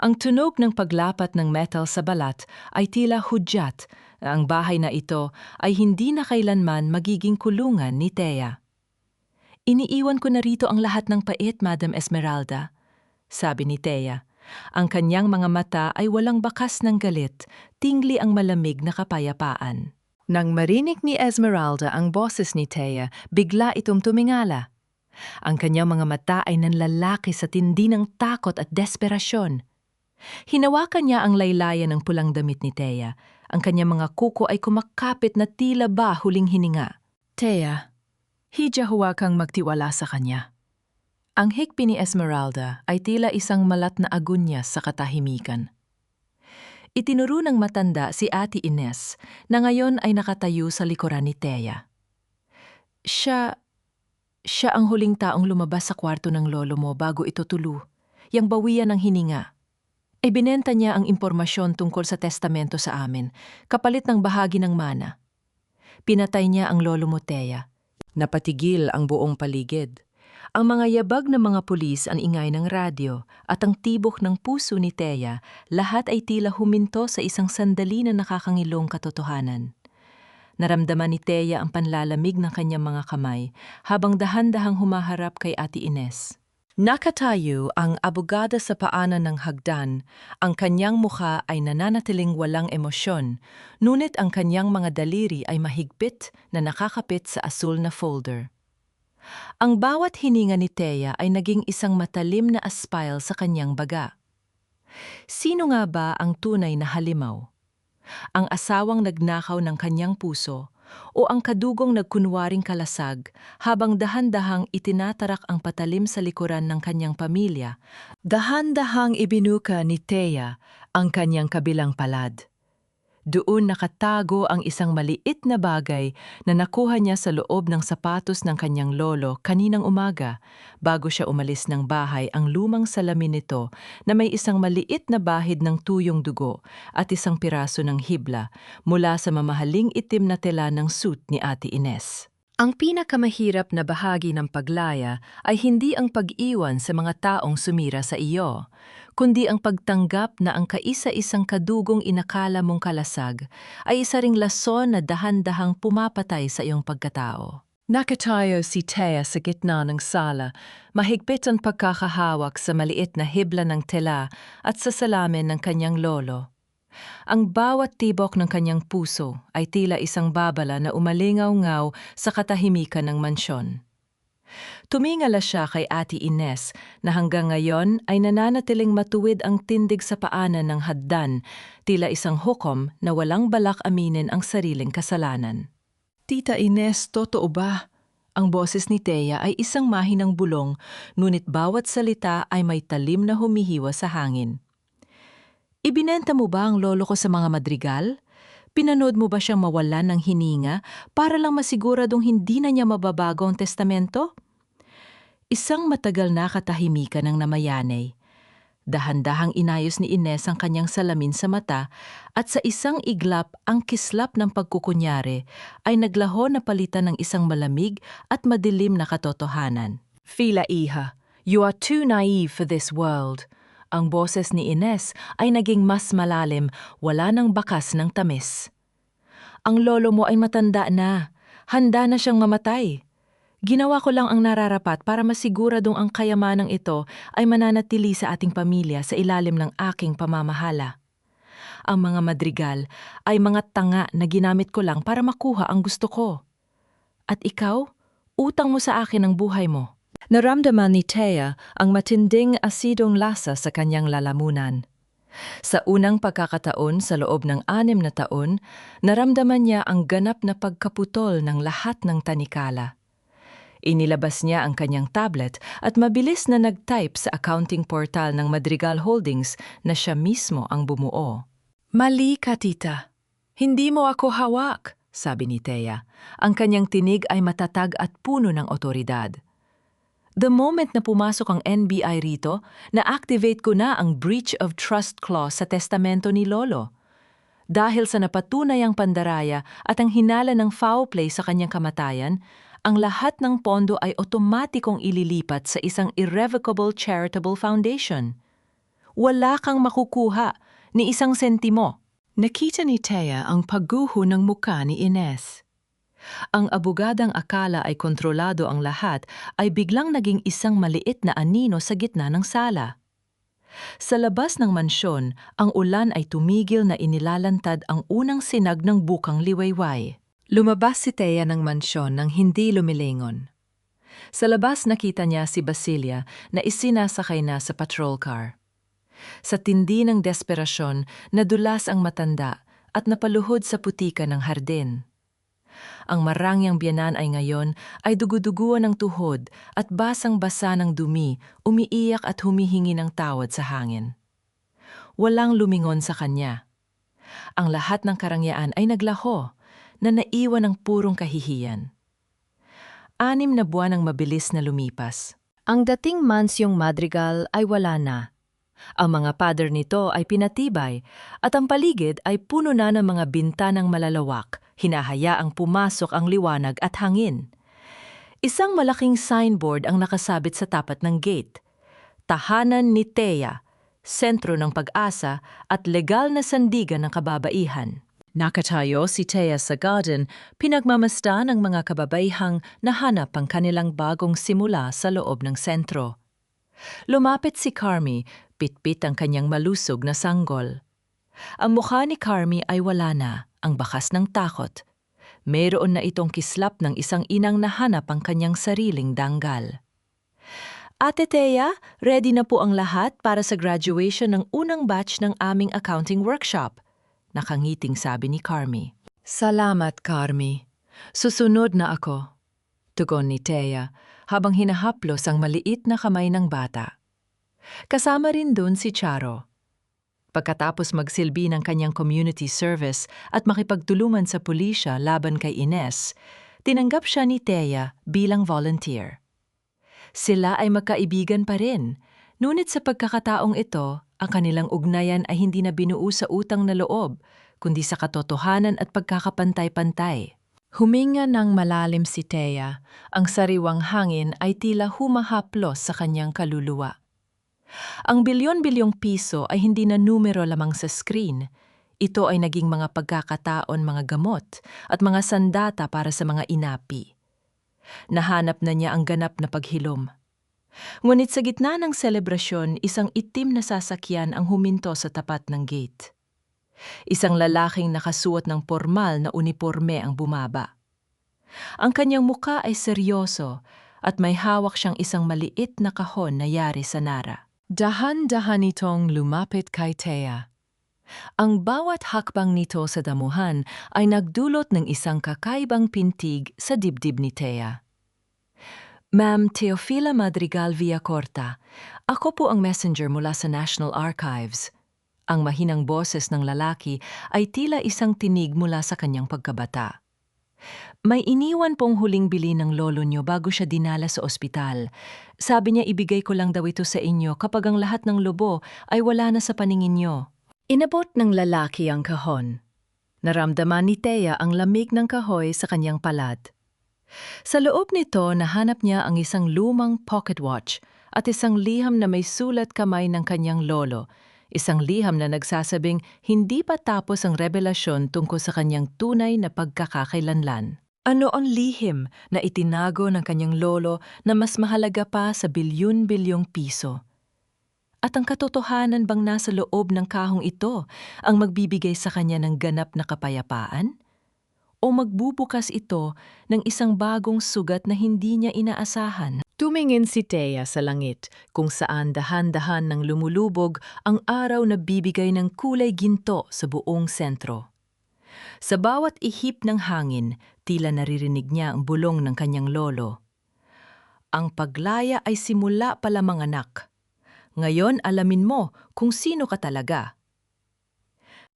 Ang tunog ng paglapat ng metal sa balat ay tila hudyat na ang bahay na ito ay hindi na kailanman magiging kulungan ni Thea. Iniiwan ko na rito ang lahat ng pait, Madam Esmeralda, sabi ni Thea. Ang kanyang mga mata ay walang bakas ng galit, tingli ang malamig na kapayapaan. Nang marinig ni Esmeralda ang boses ni Thea, bigla itong tumingala. Ang kanyang mga mata ay nanlalaki sa tindi ng takot at desperasyon. Hinawakan niya ang laylayan ng pulang damit ni Thea. Ang kanyang mga kuko ay kumakapit na tila ba huling hininga. Thea, hidya huwag kang magtiwala sa kanya. Ang hikbi ni Esmeralda ay tila isang malat na agunya sa katahimikan. Itinuro ng matanda si Ate Ines na ngayon ay nakatayo sa likuran ni Thea. Siya ang huling taong lumabas sa kwarto ng lolo mo bago ito tulo, yang bawian ng hininga. Ibinenta niya ang impormasyon tungkol sa testamento sa amin, kapalit ng bahagi ng mana. Pinatay niya ang lolo mo, Thea. Napatigil ang buong paligid. Ang mga yabag ng mga pulis, ang ingay ng radyo, at ang tibok ng puso ni Thea, lahat ay tila huminto sa isang sandali na nakakangilong katotohanan. Naramdaman ni Thea ang panlalamig ng kanyang mga kamay habang dahan-dahang humaharap kay Ate Ines. Nakatayo ang abogada sa paanan ng hagdan, ang kanyang mukha ay nananatiling walang emosyon, ngunit ang kanyang mga daliri ay mahigpit na nakakapit sa asul na folder. Ang bawat hininga ni Thea ay naging isang matalim na aspile sa kanyang baga. Sino nga ba ang tunay na halimaw? Ang asawang nagnakaw ng kanyang puso o ang kadugong nagkunwaring kalasag habang dahan-dahang itinatarak ang patalim sa likuran ng kanyang pamilya? Dahan-dahang ibinuka ni Thea ang kanyang kabilang palad. Doon nakatago ang isang maliit na bagay na nakuha niya sa loob ng sapatos ng kanyang lolo kaninang umaga bago siya umalis ng bahay. Ang lumang salamin nito na may isang maliit na bahid ng tuyong dugo at isang piraso ng hibla mula sa mamahaling itim na tela ng suit ni Ate Ines. Ang pinakamahirap na bahagi ng paglaya ay hindi ang pag-iwan sa mga taong sumira sa iyo, kundi ang pagtanggap na ang kaisa-isang kadugong inakala mong kalasag ay isa ring lason na dahan-dahang pumapatay sa iyong pagkatao. Nakatayo si Thea sa gitna ng sala, mahigpit ang pagkakahawak sa maliit na hibla ng tela at sa salamin ng kanyang lolo. Ang bawat tibok ng kanyang puso ay tila isang babala na umalingaw-ngaw sa katahimikan ng mansyon. Tumingala siya kay Ate Ines na hanggang ngayon ay nananatiling matuwid ang tindig sa paanan ng haddan, tila isang hukom na walang balak aminin ang sariling kasalanan. Tita Ines, totoo ba? Ang boses ni Thea ay isang mahinang bulong, ngunit bawat salita ay may talim na humihiwa sa hangin. Ibinenta mo ba ang lolo ko sa mga madrigal? Pinanood mo ba siyang mawalan ng hininga para lang masiguradong hindi na niya mababago ang testamento? Isang matagal na katahimikan ng namayanay. Dahan-dahang inayos ni Ines ang kanyang salamin sa mata at sa isang iglap ang kislap ng pagkukunyari ay naglaho na palitan ng isang malamig at madilim na katotohanan. Fila iha, you are too naive for this world. Ang boses ni Ines ay naging mas malalim, wala ng bakas ng tamis. Ang lolo mo ay matanda na, handa na siyang mamatay. Ginawa ko lang ang nararapat para masiguradong ang kayamanang ito ay mananatili sa ating pamilya sa ilalim ng aking pamamahala. Ang mga madrigal ay mga tanga na ginamit ko lang para makuha ang gusto ko. At ikaw, utang mo sa akin ang buhay mo. Naramdaman ni Thea ang matinding asidong lasa sa kanyang lalamunan. Sa unang pagkakataon sa loob ng 6 na taon, naramdaman niya ang ganap na pagkaputol ng lahat ng tanikala. Inilabas niya ang kanyang tablet at mabilis na nag-type sa accounting portal ng Madrigal Holdings na siya mismo ang bumuo. Mali ka, tita. Hindi mo ako hawak, sabi ni Thea. Ang kanyang tinig ay matatag at puno ng otoridad. The moment na pumasok ang NBI rito, na-activate ko na ang breach of trust clause sa testamento ni Lolo. Dahil sa napatunayang pandaraya at ang hinala ng foul play sa kanyang kamatayan, ang lahat ng pondo ay otomatikong ililipat sa isang irrevocable charitable foundation. Wala kang makukuha ni isang sentimo. Nakita ni Thea ang pagguho ng muka ni Ines. Ang abogadang akala ay kontrolado ang lahat ay biglang naging isang maliit na anino sa gitna ng sala. Sa labas ng mansyon, ang ulan ay tumigil na inilalantad ang unang sinag ng bukang liwayway. Lumabas si Thea ng mansyon nang hindi lumilingon. Sa labas nakita niya si Basilia na isinasakay na sa patrol car. Sa tindi ng desperasyon, nadulas ang matanda at napaluhod sa putika ng hardin. Ang marangyang biyanan ay ngayon ay duguduguan ng tuhod at basang-basa ng dumi, umiiyak at humihingi ng tawad sa hangin. Walang lumingon sa kanya. Ang lahat ng karangyaan ay naglaho, na naiwan ng purong kahihiyan. 6 na buwan ang mabilis na lumipas. Ang dating mansyong Madrigal ay wala na. Ang mga pader nito ay pinatibay at ang paligid ay puno na ng mga bintanang malalawak, hinahayaang pumasok ang liwanag at hangin. Isang malaking signboard ang nakasabit sa tapat ng gate. Tahanan ni Thea, sentro ng pag-asa at legal na sandigan ng kababaihan. Nakatayo si Thea sa garden, pinagmamasdan ng mga kababaihang nahanap ang kanilang bagong simula sa loob ng sentro. Lumapit si Carmi, pitpit ang kanyang malusog na sanggol. Ang mukha ni Carmi ay wala na, ang bakas ng takot. Mayroon na itong kislap ng isang inang nahanap ang kanyang sariling danggal. Ate Thea, ready na po ang lahat para sa graduation ng unang batch ng aming accounting workshop. Nakangiting sabi ni Carmi. Salamat, Carmi. Susunod na ako. Tugon ni Thea habang hinahaplos ang maliit na kamay ng bata. Kasama rin dun si Charo. Pagkatapos magsilbi ng kanyang community service at makipagtulungan sa pulisya laban kay Ines, tinanggap siya ni Thea bilang volunteer. Sila ay magkaibigan pa rin, ngunit sa pagkakataong ito, ang kanilang ugnayan ay hindi na binuo sa utang na loob, kundi sa katotohanan at pagkakapantay-pantay. Huminga ng malalim si Thea, ang sariwang hangin ay tila humahaplos sa kanyang kaluluwa. Ang bilyon-bilyong piso ay hindi na numero lamang sa screen. Ito ay naging mga pagkakataon, mga gamot, at mga sandata para sa mga inapi. Nahanap na niya ang ganap na paghilom. Ngunit sa gitna ng selebrasyon, isang itim na sasakyan ang huminto sa tapat ng gate. Isang lalaking nakasuot ng pormal na uniporme ang bumaba. Ang kanyang muka ay seryoso at may hawak siyang isang maliit na kahon na yari sa nara. Dahan-dahan itong lumapit kay Thea. Ang bawat hakbang nito sa damuhan ay nagdulot ng isang kakaibang pintig sa dibdib ni Thea. Ma'am Teofila Madrigal Villacorta, ako po ang messenger mula sa National Archives. Ang mahinang boses ng lalaki ay tila isang tinig mula sa kanyang pagkabata. May iniwan pong huling bili ng lolo nyo bago siya dinala sa ospital. Sabi niya ibigay ko lang daw ito sa inyo kapag ang lahat ng lobo ay wala na sa paningin nyo. Inabot ng lalaki ang kahon. Naramdaman ni Thea ang lamig ng kahoy sa kanyang palad. Sa loob nito, nahanap niya ang isang lumang pocket watch at isang liham na may sulat kamay ng kanyang lolo. Isang liham na nagsasabing hindi pa tapos ang revelasyon tungkol sa kanyang tunay na pagkakakailanlan. Ano ang lihim na itinago ng kanyang lolo na mas mahalaga pa sa bilyon-bilyong piso? At ang katotohanan bang nasa loob ng kahong ito ang magbibigay sa kanya ng ganap na kapayapaan? O magbubukas ito ng isang bagong sugat na hindi niya inaasahan? Tumingin si Thea sa langit kung saan dahan-dahan nang lumulubog ang araw na bibigay ng kulay ginto sa buong sentro. Sa bawat ihip ng hangin, tila naririnig niya ang bulong ng kanyang lolo. Ang paglaya ay simula pa lamang anak. Ngayon alamin mo kung sino ka talaga.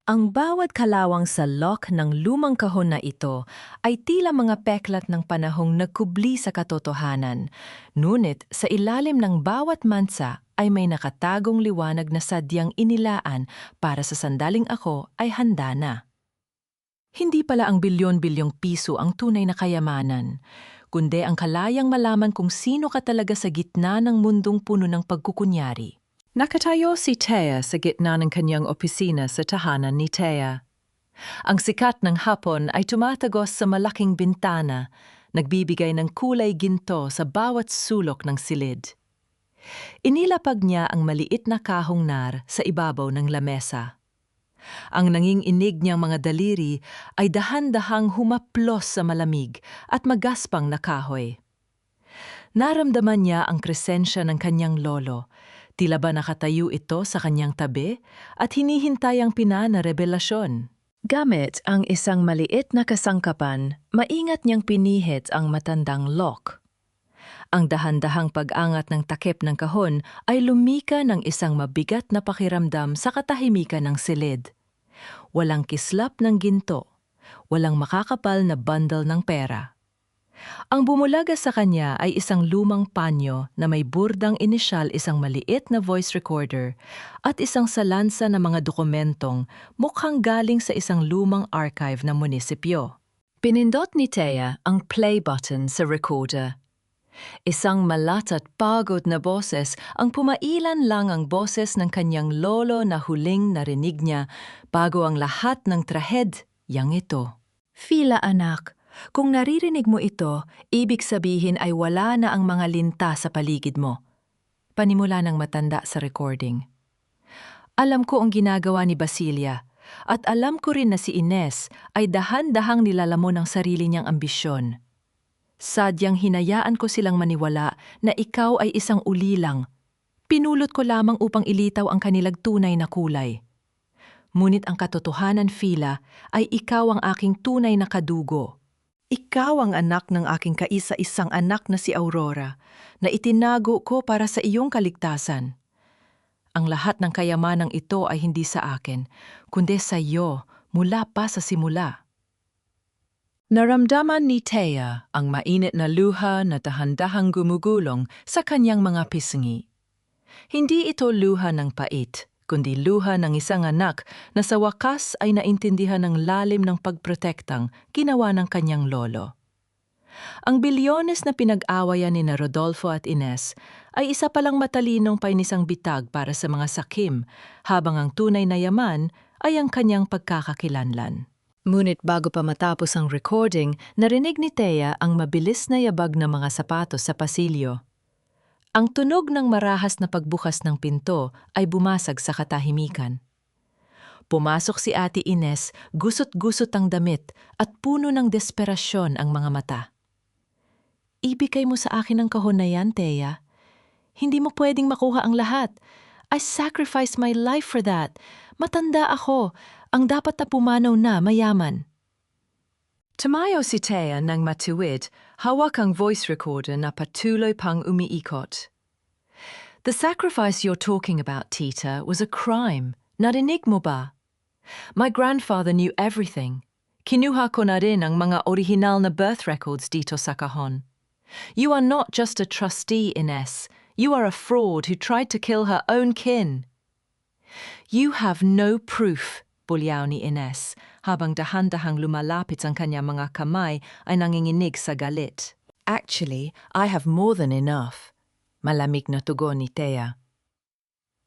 Ang bawat kalawang sa lock ng lumang kahon na ito ay tila mga peklat ng panahong nagkubli sa katotohanan. Ngunit sa ilalim ng bawat mansa ay may nakatagong liwanag na sadyang inilaan para sa sandaling ako ay handa na. Hindi pala ang bilyon-bilyong piso ang tunay na kayamanan, kundi ang kalayang malaman kung sino ka talaga sa gitna ng mundong puno ng pagkukunyari. Nakatayo si Thea sa gitna ng kanyang opisina sa tahanan ni Thea. Ang sikat ng hapon ay tumatagos sa malaking bintana, nagbibigay ng kulay ginto sa bawat sulok ng silid. Inilapag niya ang maliit na kahong nar sa ibabaw ng lamesa. Ang nanginginig niyang mga daliri ay dahan-dahang humaplos sa malamig at magaspang na kahoy. Naramdaman niya ang presensya ng kanyang lolo. Tila ba nakatayo ito sa kanyang tabi at hinihintay ang pinana revelasyon. Gamit ang isang maliit na kasangkapan, maingat niyang pinihit ang matandang lock. Ang dahan-dahang pag-angat ng takip ng kahon ay lumika ng isang mabigat na pakiramdam sa katahimikan ng silid. Walang kislap ng ginto, walang makakapal na bundle ng pera. Ang bumulaga sa kanya ay isang lumang panyo na may burdang inisyal, isang maliit na voice recorder at isang salansa na mga dokumentong mukhang galing sa isang lumang archive ng munisipyo. Pinindot ni Thea ang play button sa recorder. Isang malat at pagod na boses ang pumailan lang ang boses ng kanyang lolo na huling narinig niya bago ang lahat ng trahedyang ito. Fila anak, kung naririnig mo ito, ibig sabihin ay wala na ang mga linta sa paligid mo. Panimula ng matanda sa recording. Alam ko ang ginagawa ni Basilia, at alam ko rin na si Ines ay dahan-dahang nilalamon ang sarili niyang ambisyon. Sadyang hinayaan ko silang maniwala na ikaw ay isang ulilang. Pinulot ko lamang upang ilitaw ang kanilang tunay na kulay. Ngunit ang katotohanan, Fila, ay ikaw ang aking tunay na kadugo. Ikaw ang anak ng aking kaisa-isang anak na si Aurora, na itinago ko para sa iyong kaligtasan. Ang lahat ng kayamanang ito ay hindi sa akin, kundi sa iyo mula pa sa simula. Naramdaman ni Thea ang mainit na luha na dahan-dahang gumugulong sa kanyang mga pisngi. Hindi ito luha ng pait, kundi luha ng isang anak na sa wakas ay naintindihan ng lalim ng pagprotektang ginawa ng kanyang lolo. Ang bilyones na pinag-awayan ni na Rodolfo at Ines ay isa palang matalinong painisang bitag para sa mga sakim, habang ang tunay na yaman ay ang kanyang pagkakakilanlan. Ngunit bago pa matapos ang recording, narinig ni Thea ang mabilis na yabag ng mga sapatos sa pasilyo. Ang tunog ng marahas na pagbukas ng pinto ay bumasag sa katahimikan. Pumasok si Ate Ines, gusot-gusot ang damit at puno ng desperasyon ang mga mata. Ibigay mo sa akin ang kahon na yan, Thea. Hindi mo pwedeng makuha ang lahat. I sacrificed my life for that. Matanda ako, ang dapat na pumanaw na mayaman. Tumayo si Thea nang matuwid, hawak ang voice recorder na patuloy pang umiikot. The sacrifice you're talking about, Tita, was a crime. Narinig mo ba? My grandfather knew everything. Kinuha ko na rin ang mga orihinal na birth records dito sa kahon. You are not just a trustee, Ines. You are a fraud who tried to kill her own kin. You have no proof, bulyaw ni Ines, habang dahan-dahang lumalapit ang kanyang mga kamay ay nanginginig sa galit. Actually, I have more than enough. Malamig na tugon ni Thea.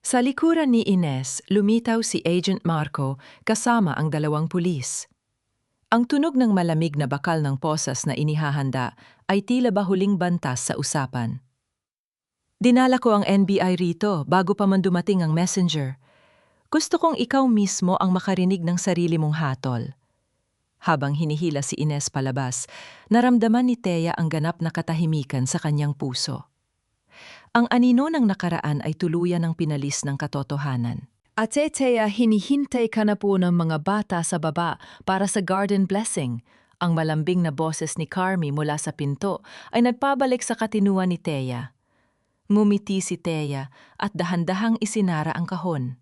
Sa likuran ni Ines, lumitaw si Agent Marco kasama ang 2 pulis. Ang tunog ng malamig na bakal ng posas na inihahanda ay tila ba huling bantas sa usapan. Dinala ko ang NBI rito bago pa man dumating ang messenger. Gusto kong ikaw mismo ang makarinig ng sarili mong hatol. Habang hinihila si Ines palabas, naramdaman ni Thea ang ganap na katahimikan sa kanyang puso. Ang anino ng nakaraan ay tuluyan ng pinalis ng katotohanan. Ate Thea, hinihintay ka na po ng mga bata sa baba para sa garden blessing. Ang malambing na boses ni Carmi mula sa pinto ay nagpabalik sa katinuan ni Thea. Ngumiti si Thea at dahan-dahang isinara ang kahon.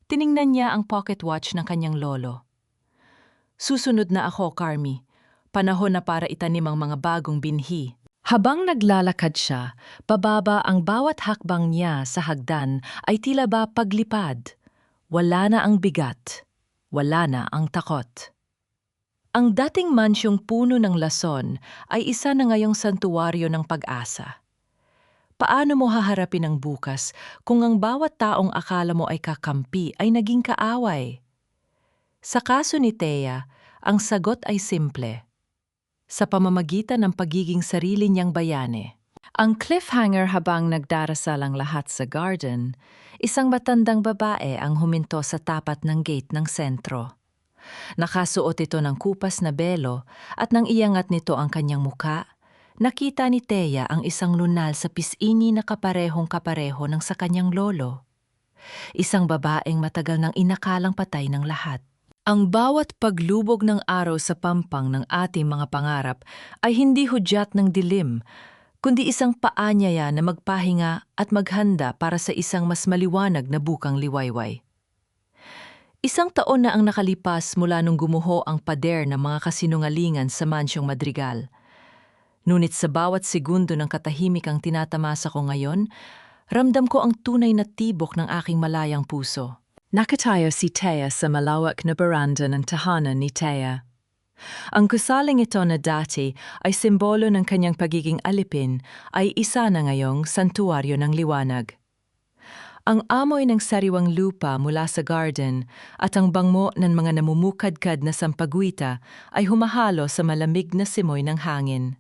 Tiningnan niya ang pocket watch ng kanyang lolo. Susunod na ako, Carmi. Panahon na para itanim ang mga bagong binhi. Habang naglalakad siya, pababa ang bawat hakbang niya sa hagdan ay tila ba paglipad. Wala na ang bigat. Wala na ang takot. Ang dating mansyong puno ng lason ay isa na ngayong santuwaryo ng pag-asa. Paano mo haharapin ang bukas kung ang bawat taong akala mo ay kakampi ay naging kaaway? Sa kaso ni Thea, ang sagot ay simple. Sa pamamagitan ng pagiging sarili niyang bayani. Ang cliffhanger habang nagdarasal ang lahat sa garden, isang matandang babae ang huminto sa tapat ng gate ng sentro. Nakasuot ito ng kupas na belo at nang iangat nito ang kanyang muka, nakita ni Thea ang isang lunal sa pisini na kaparehong-kapareho ng sa kanyang lolo. Isang babaeng matagal nang inakalang patay ng lahat. Ang bawat paglubog ng araw sa pampang ng ating mga pangarap ay hindi hudyat ng dilim, kundi isang paanyaya na magpahinga at maghanda para sa isang mas maliwanag na bukang liwayway. 1 taon na ang nakalipas mula nung gumuho ang pader ng mga kasinungalingan sa Mansyong Madrigal. Ngunit sa bawat segundo ng katahimikang tinatamasa ko ngayon, ramdam ko ang tunay na tibok ng aking malayang puso. Nakatayo si Thea sa malawak na beranda ng tahanan ni Thea. Ang kusaling ito na dati ay simbolo ng kanyang pagiging alipin ay isa na ngayong santuwaryo ng liwanag. Ang amoy ng sariwang lupa mula sa garden at ang bango ng mga namumukadkad na sampagwita ay humahalo sa malamig na simoy ng hangin.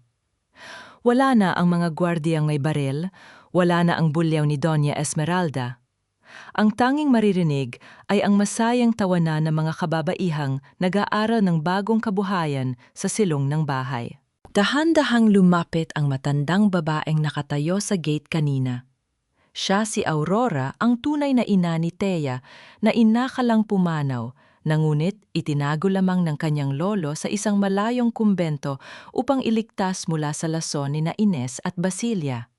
Wala na ang mga gwardiyang may baril, wala na ang bulyaw ni Doña Esmeralda. Ang tanging maririnig ay ang masayang tawanan ng mga kababaihang nag-aaral ng bagong kabuhayan sa silong ng bahay. Dahan-dahang lumapit ang matandang babaeng nakatayo sa gate kanina. Siya si Aurora, ang tunay na ina ni Thea na inakalang pumanaw, ngunit itinago lamang ng kanyang lolo sa isang malayong kumbento upang iligtas mula sa lason ni na Ines at Basilia.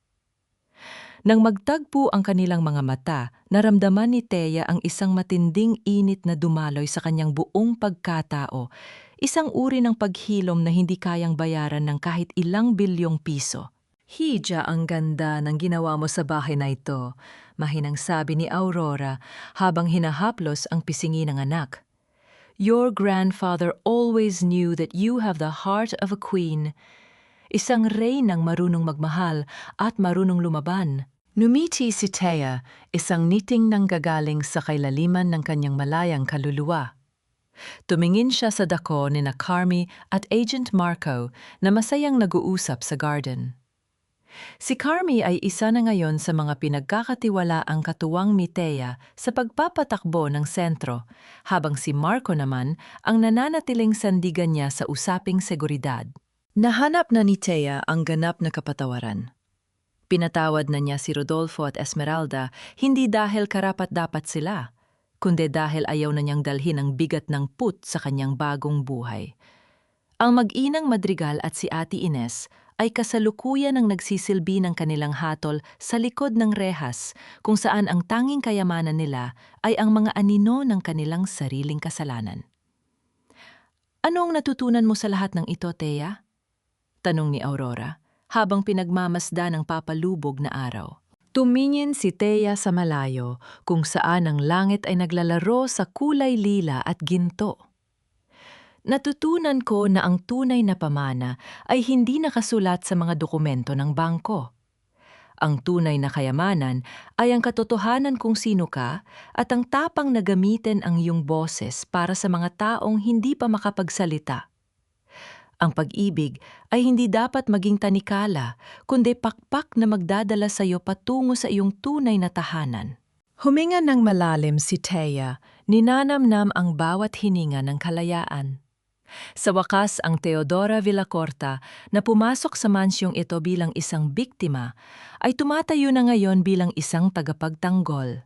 Nang magtagpo ang kanilang mga mata, naramdaman ni Thea ang isang matinding init na dumaloy sa kanyang buong pagkatao, isang uri ng paghilom na hindi kayang bayaran ng kahit ilang bilyong piso. Hija, ang ganda ng ginawa mo sa bahay na ito, mahinang sabi ni Aurora habang hinahaplos ang pisingi ng anak. Your grandfather always knew that you have the heart of a queen. Isang reynang marunong magmahal at marunong lumaban. Numiti si Thea, isang niting nanggagaling sa kailaliman ng kanyang malayang kaluluwa. Tumingin siya sa dako ni na Carmi at Agent Marco na masayang nag-uusap sa garden. Si Carmi ay isa na ngayon sa mga pinagkakatiwalaang katuwang ni Thea sa pagpapatakbo ng sentro, habang si Marco naman ang nananatiling sandigan niya sa usaping seguridad. Nahanap na ni Thea ang ganap na kapatawaran. Pinatawad na niya si Rodolfo at Esmeralda hindi dahil karapat-dapat sila, kundi dahil ayaw na niyang dalhin ang bigat ng put sa kanyang bagong buhay. Ang mag-inang Madrigal at si Ate Ines ay kasalukuyan ang nagsisilbi ng kanilang hatol sa likod ng rehas, kung saan ang tanging kayamanan nila ay ang mga anino ng kanilang sariling kasalanan. "Ano ang natutunan mo sa lahat ng ito, Thea?" tanong ni Aurora, habang pinagmamasdan ng papalubog na araw. Tumingin si Thea sa malayo, kung saan ang langit ay naglalaro sa kulay lila at ginto. Natutunan ko na ang tunay na pamana ay hindi nakasulat sa mga dokumento ng bangko. Ang tunay na kayamanan ay ang katotohanan kung sino ka at ang tapang na gamitin ang iyong boses para sa mga taong hindi pa makapagsalita. Ang pag-ibig ay hindi dapat maging tanikala, kundi pakpak na magdadala sa iyo patungo sa iyong tunay na tahanan. Huminga ng malalim si Thea, ninanamnam ang bawat hininga ng kalayaan. Sa wakas, ang Teodora Villacorta na pumasok sa mansyong ito bilang isang biktima ay tumatayo na ngayon bilang isang tagapagtanggol.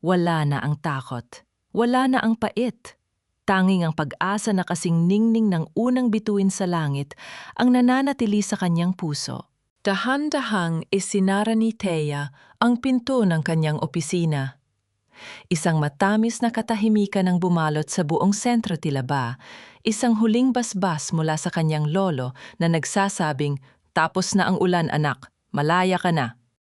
Wala na ang takot, wala na ang pait. Tanging ang pag-asa na kasing ningning ng unang bituin sa langit ang nananatili sa kanyang puso. Dahan-dahang isinara ni Thea ang pinto ng kanyang opisina. Isang matamis na katahimikan ang bumalot sa buong sentro Tilaba, isang huling basbas mula sa kanyang lolo na nagsasabing, "Tapos na ang ulan, anak, malaya ka na."